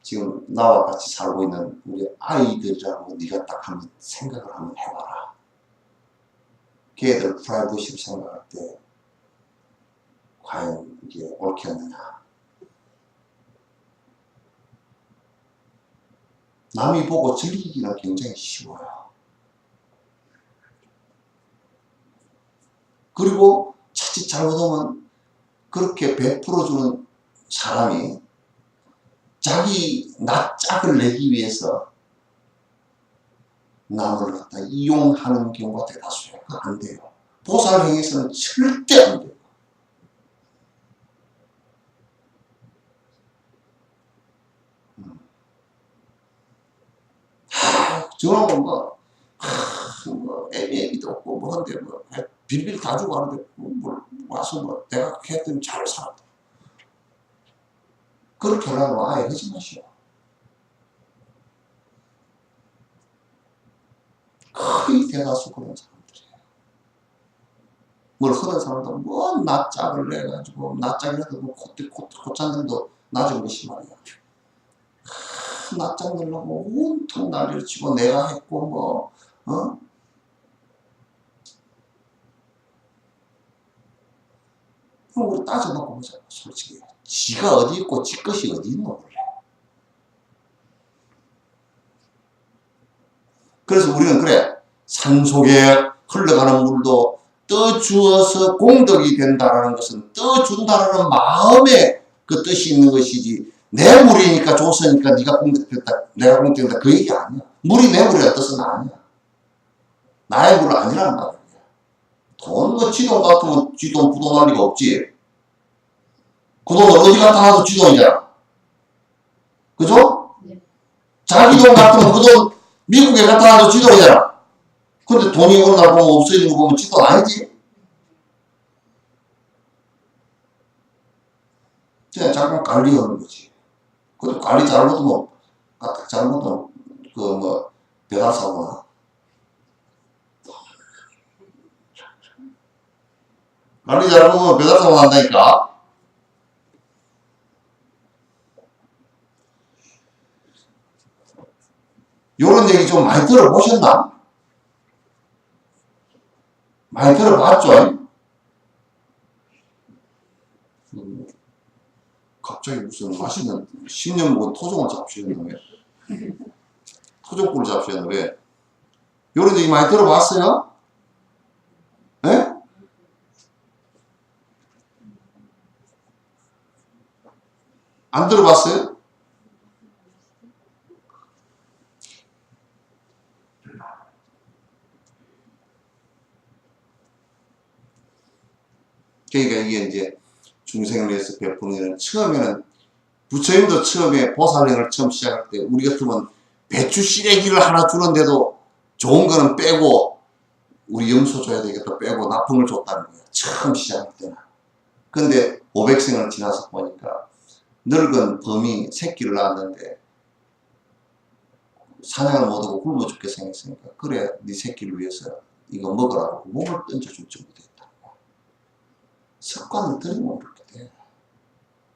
지금 나와 같이 살고 있는 우리 아이들이라고 네가 딱 한번 생각을 한번 해봐라. 걔들 프라이버시를 생각할 때 과연 이게 옳겠느냐. 남이 보고 즐기기는 굉장히 쉬워요. 그리고 자칫 잘못하면 그렇게 베풀어주는 사람이 자기 낯짝을 내기 위해서 남을 갖다 이용하는 경우가 대다수예요. 그거 안 돼요. 보살행위에서는 절대 안 돼요. 저는 뭐 애미애미도 없고 뭐 한데 뭐 빌빌 다 주고 하는데 뭐 와서 뭐 내가 했더니 잘 살았다. 그렇게 하려고 아예 하지 마시오. 거의 대다수 그런 사람들이에요. 뭘 하는 사람도 뭐 낯짝을 내가지고 낯짝이라도 뭐 곧장님도 낮은 것이 말이야. 낯짝 내려고 온통 난리를 치고 내가 했고 뭐 그럼 우리 따져놓고 보자. 솔직히 지가 어디 있고 지 것이 어디 있노 원래. 그래서 우리는 그래, 산속에 흘러가는 물도 떠주어서 공덕이 된다라는 것은 떠준다라는 마음에 그 뜻이 있는 것이지, 내 물이니까 줬으니까 네가 공덕됐다, 내가 공덕된다, 그 얘기 아니야. 물이 내 물이라 뜻은 아니야. 나의 물은 아니란 말이야. 돈, 뭐 지돈 같으면 지돈 부돈할 리가 없지. 그 돈을 어디 갖다 놔도 지돈이잖아. 그죠? 네. 자기 돈 같으면 그 돈 미국에 갖다 놔도 지돈이잖아. 근데 돈이 어느 날 보면 없어지는 거 보면 지돈 아니지? 그냥 잠깐 관리하는 거지. 근데 관리 잘못하면, 잘못하면, 배달 사고 관리 잘못하면 배달 사고 난다니까? 요런 얘기 좀 많이 들어보셨나? 많이 들어봤죠? 갑자기 무슨 맛있는 10년 뭐 토종을 잡수셨나 왜? 토종꿀을 잡수셨나 왜? 요런 얘기 많이 들어봤어요? 예? 안 들어봤어요? 그러니까 이게 이제 중생을 위해서 베푸는 일은, 처음에는 부처님도 처음에 보살행을 처음 시작할 때 우리 같으면 배추 시래기를 하나 주는데도 좋은 거는 빼고 우리 염소 줘야 되겠다 빼고 나쁜 걸 줬다는 거예요. 처음 시작할 때는. 근데 500생을 지나서 보니까 늙은 범이 새끼를 낳았는데 사냥을 못하고 굶어 죽게 생겼으니까, 그래 네 새끼를 위해서 이거 먹으라고 몸을 던져줄 정도 됐다. 습관을 들이면 그렇게 돼.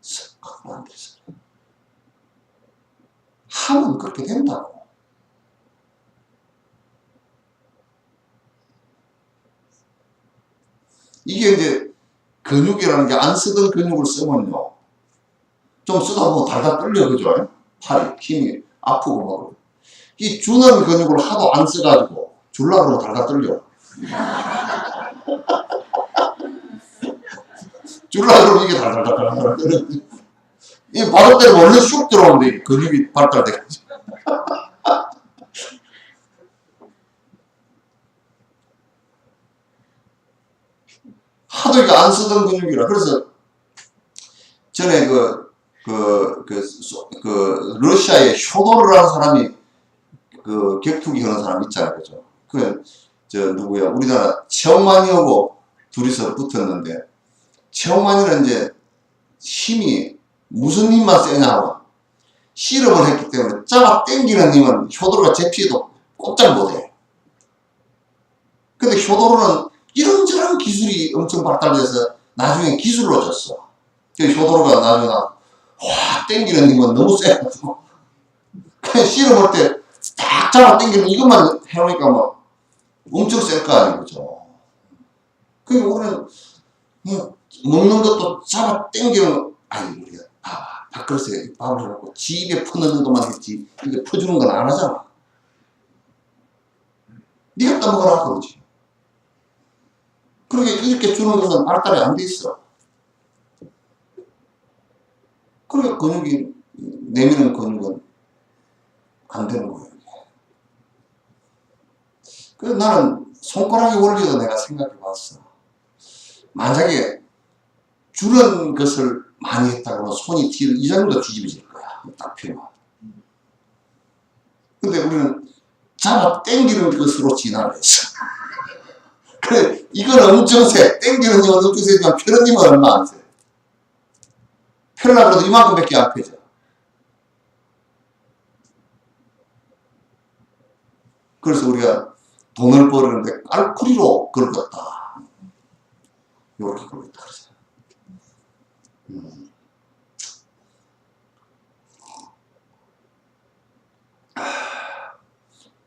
습관을 안 돼서. 하면 그렇게 된다고. 이게 이제 근육이라는 게 안 쓰던 근육을 쓰면요, 좀 쓰다 보면 달달 떨려, 그죠? 팔이, 힘이 아프고 막. 이 주는 근육을 하도 안 써가지고 줄라 그러면 달달 떨려. 줄라 그러면 이게 달달달달 떨려. 이 바로 때는 원래 쑥 들어오는데 근육이 발달돼가지고. 하도 이게 안 쓰던 근육이라. 그래서 전에 러시아의 쇼도르라는 사람이 격투기 하는 사람 있잖아요. 그죠? 누구야? 우리나라 최홍만이하고 둘이서 붙었는데, 최홍만이는 이제 힘이 무슨 힘만 세냐, 실험을 했기 때문에 잡아 당기는 힘은 효도르가 제피해도 꼼짝 못해. 근데 효도르는 이런저런 기술이 엄청 발달돼서 나중에 기술로 졌어. 그래서 효도르가 나중에 당기는 힘은 너무 세가지고 그냥 실험할 때 딱 잡아 당기는 이것만 해놓으니까 뭐 엄청 셀 거 아니에요. 그죠? 그러니까 우리는 먹는 것도 잡아 당기는, 아니 우리가 밥그릇에 밥을 해놓고 지 입에 퍼넣는 것만 했지 이게 퍼주는 건 안 하잖아. 네가 떠먹으라 그러지. 그렇게 이렇게 주는 것은 발달이 안 돼 있어. 그러니까 근육이, 내미는 근육은 안 되는 거예요. 그래서 나는 손가락의 원리도 내가 생각해 봤어. 만약에 주는 것을 많이 했다 그러면 손이 뒤로 이 정도 뒤집어질 거야. 딱 펴면. 근데 우리는 잡아 당기는 것으로 진화를 했어. 그래, 이건 엄청 세. 당기는 힘은 엄청 세지만 펴는 힘은 얼마 안 세. 펴려고 해도 이만큼밖에 안 펴져. 그래서 우리가 돈을 벌었는데 깔쿠리로 긁었다. 이렇게 긁었다.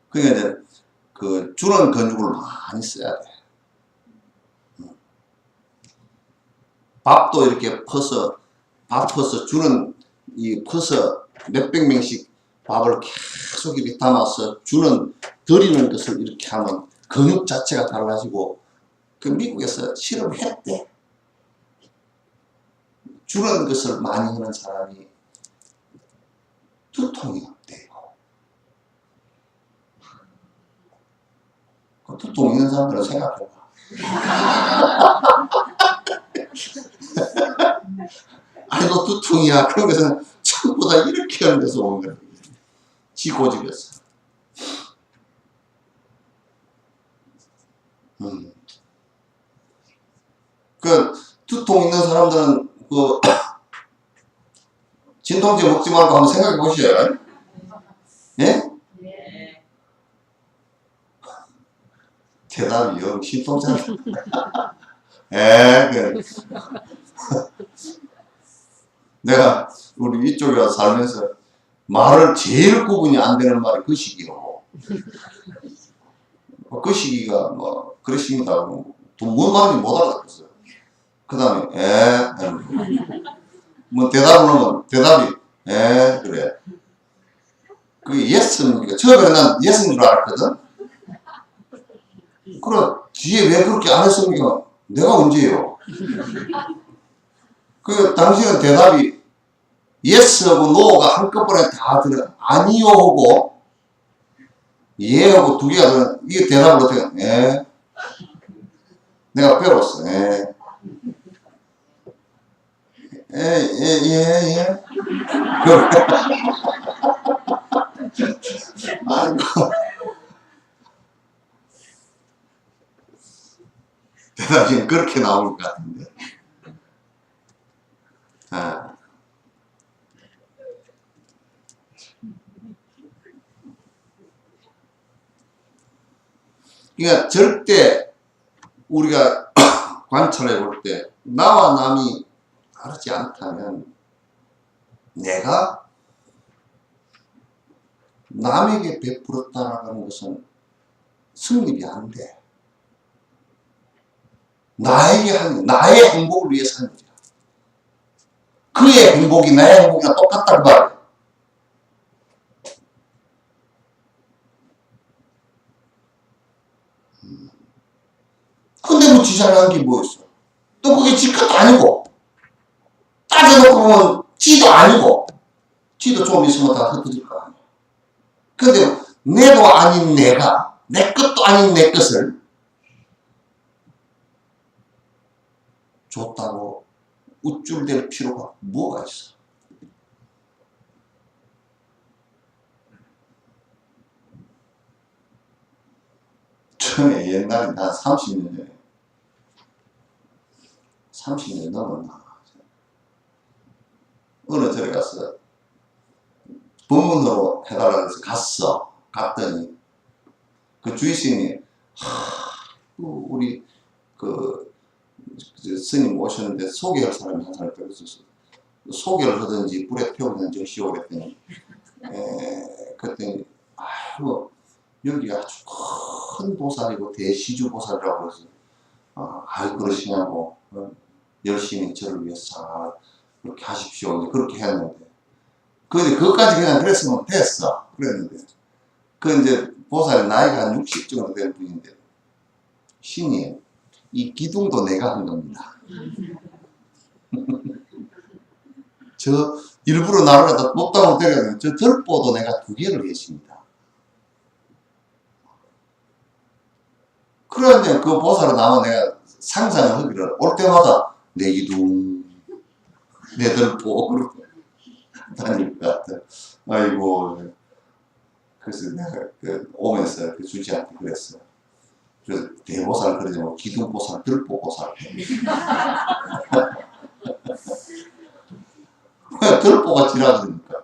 그러니까 이제 그 주는 근육을 많이 써야 돼. 밥도 이렇게 퍼서 밥 퍼서 주는 이 퍼서 몇백 명씩 밥을 계속 이렇게 담아서 주는 드리는 것을 이렇게 하면 근육 자체가 달라지고 그 미국에서 실험했대. 주는 것을 많이 하는 사람이 두통이 없대요. 두통 있는 사람들은 생각해봐. 아니 너 두통이야. 그런 것은 전부 다 이렇게 하는 데서 온 거야. 지 고집이었어. 그 두통 있는 사람들은 그 진통제 먹지 말고 한번 생각해 보시죠. 예? 대답이 영 진통제. 그 내가 우리 이쪽에 와서 살면서 말을 제일 구분이 안 되는 말이 그 시기로. 그 시기가 뭐 그랬습니다. 뭔 말인지 못 알아듣겠어요. 그 다음에 뭐 대답을 하면 대답이 그래. 그게 yes입니까? 처음에 난 yes인 줄 알았거든. 그럼 뒤에 왜 그렇게 안 했습니까? 내가 언제요? 그 당시는 대답이 yes하고 no가 한꺼번에 다 들어. 아니요 하고 예하고 두 개가 들어. 이게 대답을 어떻게 해? 내가 배웠어. 예. 아이고. 대답이 그렇게 나올 것 같은데. 그러니까 절대 우리가 관찰해 볼 때 나와 남이 다르지 않다면 내가 남에게 베풀었다라는 것은 성립이 안 돼. 나의 행복을 위해서 하는 거야. 그의 행복이 나의 행복이랑 똑같다고 말이야. 근데 뭐 지잘난 게 뭐였어? 또 그게 지 것도 아니고 따져놓고 보면 지도 아니고 지도 좀 있으면 다 흩어질 거 아니야. 근데 내도 아닌 내가 내 것도 아닌 내 것을 줬다고 우쭐댈 필요가 뭐가 있어? 전에 옛날에 한 30년 전에 30년 넘었나 어느 절에 가서 법문으로 해달라고 해서 갔더니 그 주의스님이 우리 그 스님 오셨는데 소개할 사람이 한 사람이 있었어. 소개를 하든지 불에 태우든지 정시오 그랬더니 그랬더니 아이고 여기가 아주 큰 보살이고 대시주 보살이라고 해서 아유 그러시냐고 열심히 저를 위해서 잘 그렇게 하십시오 그렇게 했는데 그것까지 그냥 그랬으면 됐어. 그랬는데 그 이제 보살이 나이가 한 60 정도 된 분인데 신이에요. 이 기둥도 내가 한 겁니다. 저 일부러 나를 갖다 높다고 데려가는 저 들보도 내가 2개를 했습니다. 그런데 그 보살을 나와 내가 상상을 하기를 올 때마다 내 기둥, 내 들보 그러고 다닐 것 같아. 아이고. 그래서 내가 오면서 그 주지한테 그랬어. 그래서 대보살 그러지 말고 기둥보살, 들보보살. 왜 들보가 지나가니까.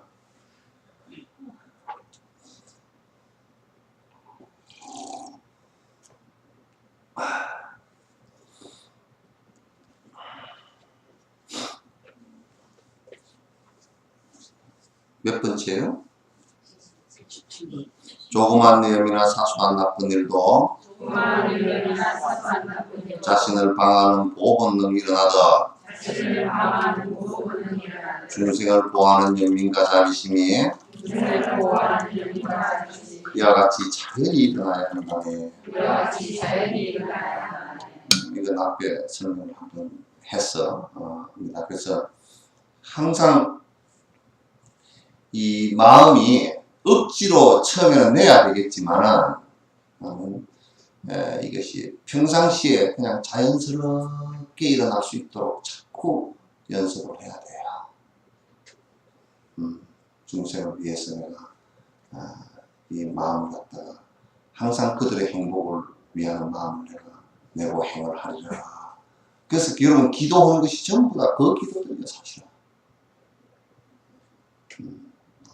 몇 번째요? 조그만 내염이나 사소한 나쁜 일도 자신을 방하는 보호본능이 일어나다 중생을 보호하는 연민과 자비심이 이와 같이 자연히 일어나야 한다네. 이건 앞에 설명을 한번 했어. 그래서 항상 이 마음이 억지로 처음에는 내야 되겠지만은 이것이 평상시에 그냥 자연스럽게 일어날 수 있도록 자꾸 연습을 해야 돼요. 중생을 위해서 내가 이 마음을 갖다가 항상 그들의 행복을 위하는 마음을 내가 내고 행을 하리라. 그래서 여러분 기도하는 것이 전부 다 그 기도들이에요, 사실은.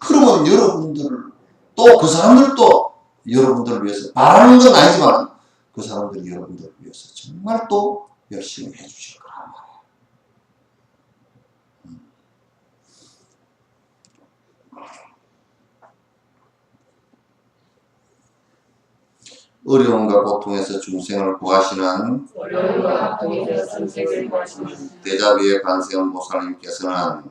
그러면 여러분들을 또 그 사람들도 여러분들을 위해서 바라는 건 아니지만 그 사람들이 여러분들을 위해서 정말 또 열심히 해주실 거란 말이에요. 어려움과 고통에서 중생을 구하시는 대자비의 관세음 보살님께서는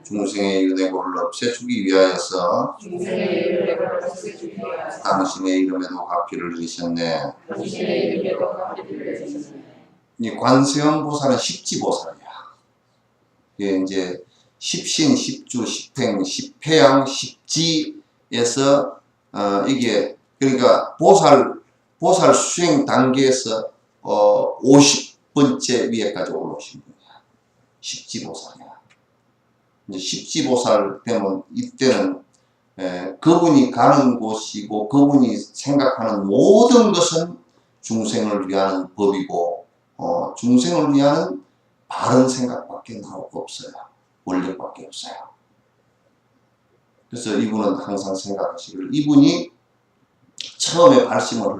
중생의 윤회고를 없애주기 위하여서 당신의 이름에도 가피를 내셨네. 이 관세음 보살은 십지보살이야. 이게 이제 십신, 십주, 십행, 십회양, 십지에서 이게 그러니까 보살 수행 단계에서 50번째 위에까지 올라오신 분이야. 십지보살이야. 이제 십지보살 되면 이때는 그분이 가는 곳이고 그분이 생각하는 모든 것은 중생을 위한 법이고 중생을 위한 바른 생각밖에 나오고 없어요. 원력밖에 없어요. 그래서 이분은 항상 생각하시기를 이분이 처음에 발심을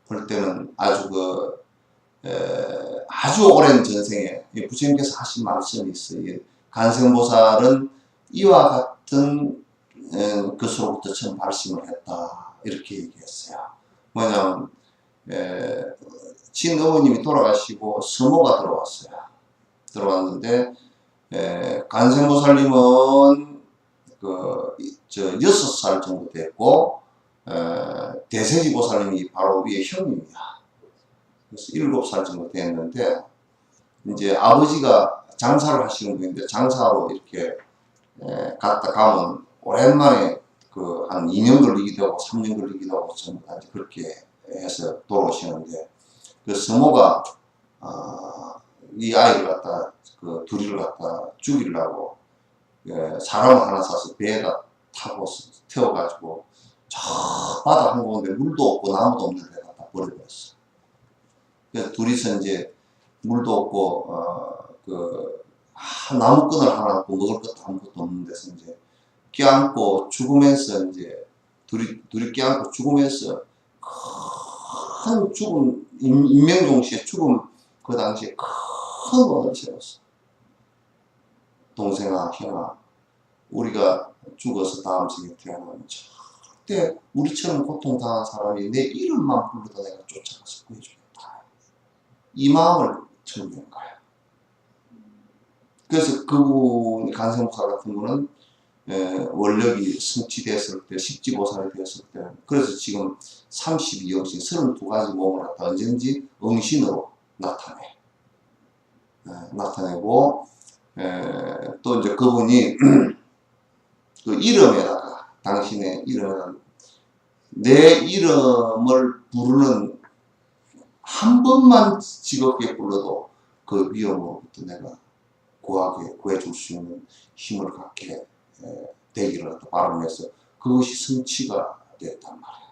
할 때는 아주 아주 오랜 전생에 부처님께서 하신 말씀이 있어요. 간생보살은 이와 같은 것으로부터 처음 발심을 했다 이렇게 얘기했어요. 뭐냐면 친어머님이 돌아가시고 서모가 들어왔는데 간생보살님은 6살 정도 됐고 대세지보살님이 바로 위에 형입니다. 그래서 7살 정도 됐는데 이제 아버지가 장사를 하시는 분인데 장사로 이렇게 갔다 가면 오랜만에 한 2년 걸리기도 하고 3년 걸리기도 하고 전부 다 그렇게 해서 돌아오시는데 그 서모가 이 아이를 갖다 둘이를 갖다 죽이려고 사람을 하나 사서 배에다 타고 태워가지고 저 바다 한가운데 물도 없고 나무도 없는 데 갖다 버려버렸어. 그래서 둘이서 이제 물도 없고 나무끈을 하나 없고 먹을 것도 아무것도 없는 데서 이제 껴안고 죽으면서 이제 둘이 껴안고 죽으면서 큰 죽음 인명종시의 죽음 그 당시에 큰 원을 세웠어. 동생아, 형아, 우리가 죽어서 다음 생에 태어나면 절대 우리처럼 고통당한 사람이 내 이름만 불러도 내가 쫓아가서 구해주겠다. 이 마음을 전한 거야. 그래서 그분 간생보살 같은 분은 원력이 성취됐을 때, 십지보살이 되었을 때, 그래서 지금 32영신, 32가지 몸을 갖다 언제든지 응신으로 나타내고, 또 이제 그분이 그 이름에다가, 당신의 이름에다가, 내 이름을 부르는 한 번만 즐겁게 불러도 그 위험으로부터 내가 구해줄 수 있는 힘을 갖게 되기를 바라면서 그것이 성취가 됐단 말이야.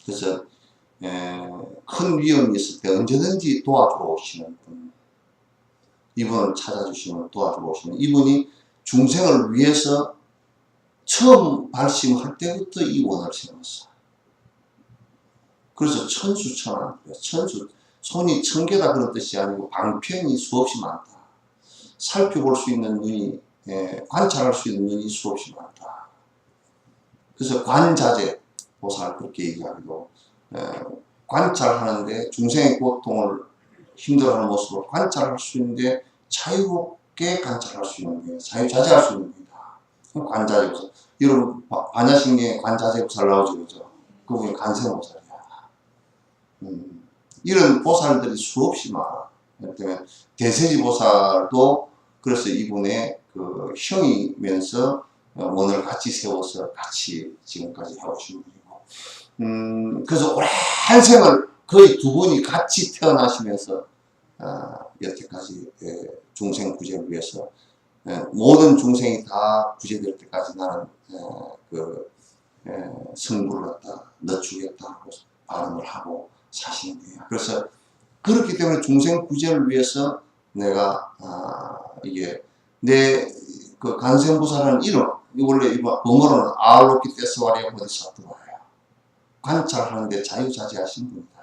그래서 큰 위험이 있을 때 언제든지 도와주러 오시는 분, 이분을 찾아주시면 도와주러 오시는, 이분이 중생을 위해서 처음 발심할 때부터 이 원을 세웠어. 그래서 천수천안, 손이 천 개다 그런 뜻이 아니고 방편이 수없이 많다. 살펴볼 수 있는 눈이, 관찰할 수 있는 눈이 수없이 많다. 그래서 관자재 보살 그렇게 얘기하기도, 관찰하는데 중생의 고통을 힘들어하는 모습을 관찰할 수 있는데 자유롭게 관찰할 수 있는 게, 자유자재할 수 있는 게다. 관자재 보살. 여러분 반야신경에 관자재 보살 나오죠, 그죠? 그분이 관세음보살이야. 이런 보살들이 수없이 많아. 때문에 대세지 보살도 그래서 이분의 그 형이면서 원을 같이 세워서 같이 지금까지 해오신 분이고, 그래서 오랜 생을 거의 두 분이 같이 태어나시면서 여태까지 중생 구제를 위해서 모든 중생이 다 구제될 때까지 나는 승부를 갖다 넣어주겠다 하고 발언을 하고 사시는 거예요. 그래서 그렇기 때문에 중생 구제를 위해서 내가 이게 내 그 간생부사라는 이름, 원래 번호로는 아알로키 테스와리아 보디사트와예요. 관찰하는데 자유자재하신 분이다.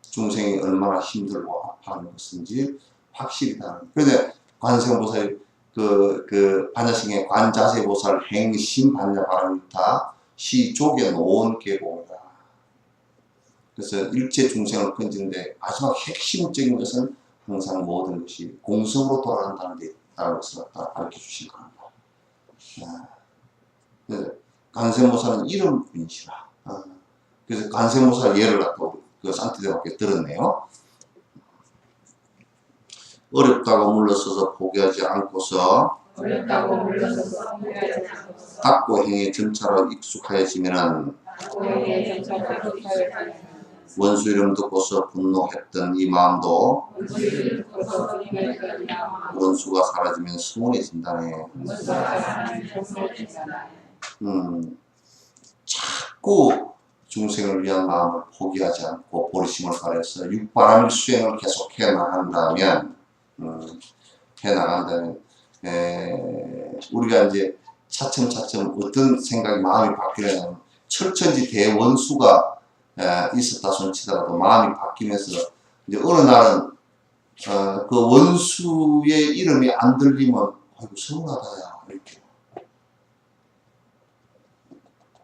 중생이 얼마나 힘들고 아파하는 것인지 확실히 다른. 그런데 관세음보살이 그 반야신경의 관자재보살 행심 반야바람타 시족에 놓은 계곡이다. 그래서 일체 중생을 건지는데 마지막 핵심적인 것은 항상 모든 것이 공성으로 돌아간다는 데 있다는 것을 가르쳐 주신 겁니다. 그래서 관세음보살은 이런 분이시라. 그래서 관세음보살 예를 갖고 그 산티대밖에 들었네요. 어렵다고 물러서서 포기하지 않고서 닦고 행에 점차로 익숙하여지면은 원수 이름 듣고서 분노했던 이 마음도 원수가 사라지면 서운해진다네. 자꾸 중생을 위한 마음을 포기하지 않고 보리심을 발해서 육바람일 수행을 계속해 나간다면, 우리가 이제 차츰차츰 어떤 생각이 마음이 바뀌려면 철천지 대원수가 있었다 손치더라도 마음이 바뀌면서 이제 어느 날은 그 원수의 이름이 안 들리면 아이고 서운하다야 이렇게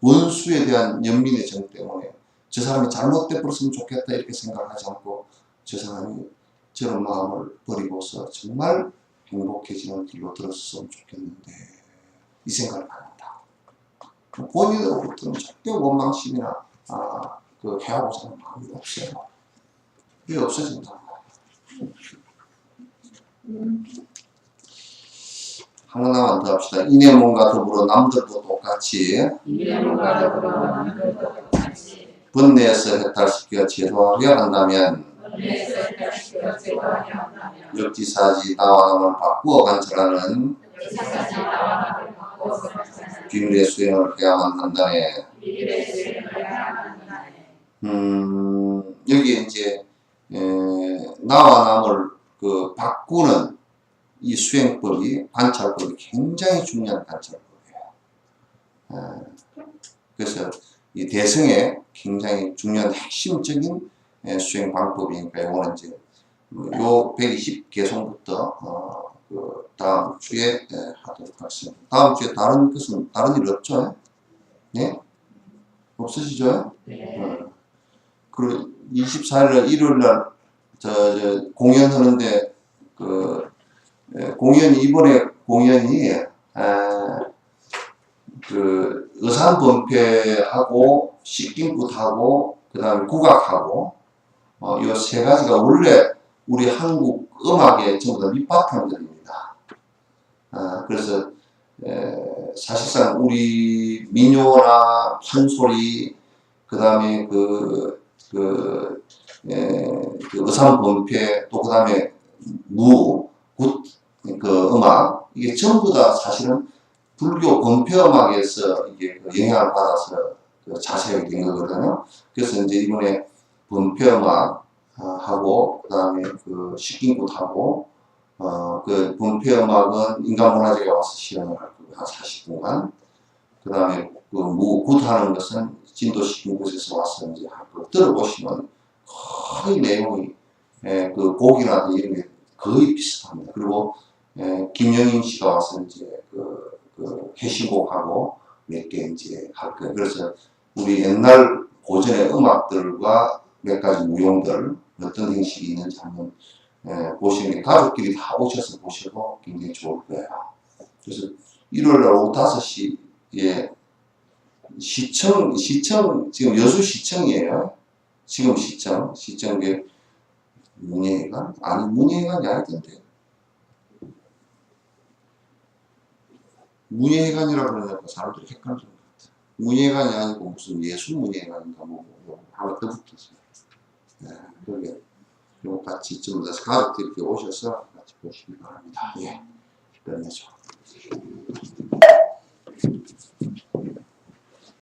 원수에 대한 연민의 정 때문에 저 사람이 잘못돼 버렸으면 좋겠다 이렇게 생각하지 않고 저 사람이 저런 마음을 버리고서 정말 행복해지는 길로 들었으면 좋겠는데 이 생각을 안 한다. 본인으로부터는 절대 원망심이나 해하고자 하는 마음이 없어요. 이게 없어진다. 하나만 더 합시다. 이내 몸과 더불어 남들도 똑같이 번뇌에서 해탈시켜 제도하려 한다면 역지사지 나와남을 바꾸어 관찰하는 비밀의 수행을 해야만 한다네. 여기 이제 나와 남을 바꾸는 이 수행법이 관찰법이 굉장히 중요한 관찰법이에요. 그래서 이 대승의 굉장히 중요한 핵심적인 수행 방법이니까 이거는 이제 요 120개송부터 다음 주에 하도록 하겠습니다. 다음 주에 다른 일 없죠? 네? 없으시죠? 네. 그리고 24일날 일요일날 공연하는데 공연이, 이번에 공연이, 그, 의상분폐하고, 식긴굿하고, 그 다음에 국악하고, 이 세 가지가 원래 우리 한국 음악의 전부 다 밑바탕들입니다. 그래서, 사실상 우리 민요나 판소리, 그 다음에 그 의상분폐, 또 그 다음에 그 음악, 이게 전부 다 사실은 불교 번폐음악에서 이게 영향을 받아서 자세하게 된 거거든요. 그래서 이제 이번에 번폐음악 하고, 그 다음에 그 식긴굿하고, 그 번폐음악은 인간문화재가 와서 실현을 할 거고, 한 40분간. 그 다음에 그 굿하는 것은 진도 식긴굿에서 와서 이제 할 거. 들어보시면 거의 내용이, 그 곡이나 이런 게 거의 비슷합니다. 그리고, 김영임 씨가 와서 이제 그 해시곡하고 몇 개 이제 할 거예요. 그래서 우리 옛날 고전의 음악들과 몇 가지 무용들, 어떤 형식이 있는지 한번 보시는 게 가족끼리 다 오셔서 보셔도 굉장히 좋을 거예요. 그래서 1월날 오후 5시에 시청, 지금 여수시청이에요. 지금 시청에 문예회관? 아니, 문예회관이 아니던데. 문예회관이라고 그러니까 사람들이 헷갈리는 것 같아요. 문예회관이 아니고 무슨 예술문예회관인가 뭐 하나 더 붙었어요. 네, 그러게. 그리고 같이 전부 다 가족들이 이렇게 오셔서 같이 보시기 바랍니다. 예. 끝내죠.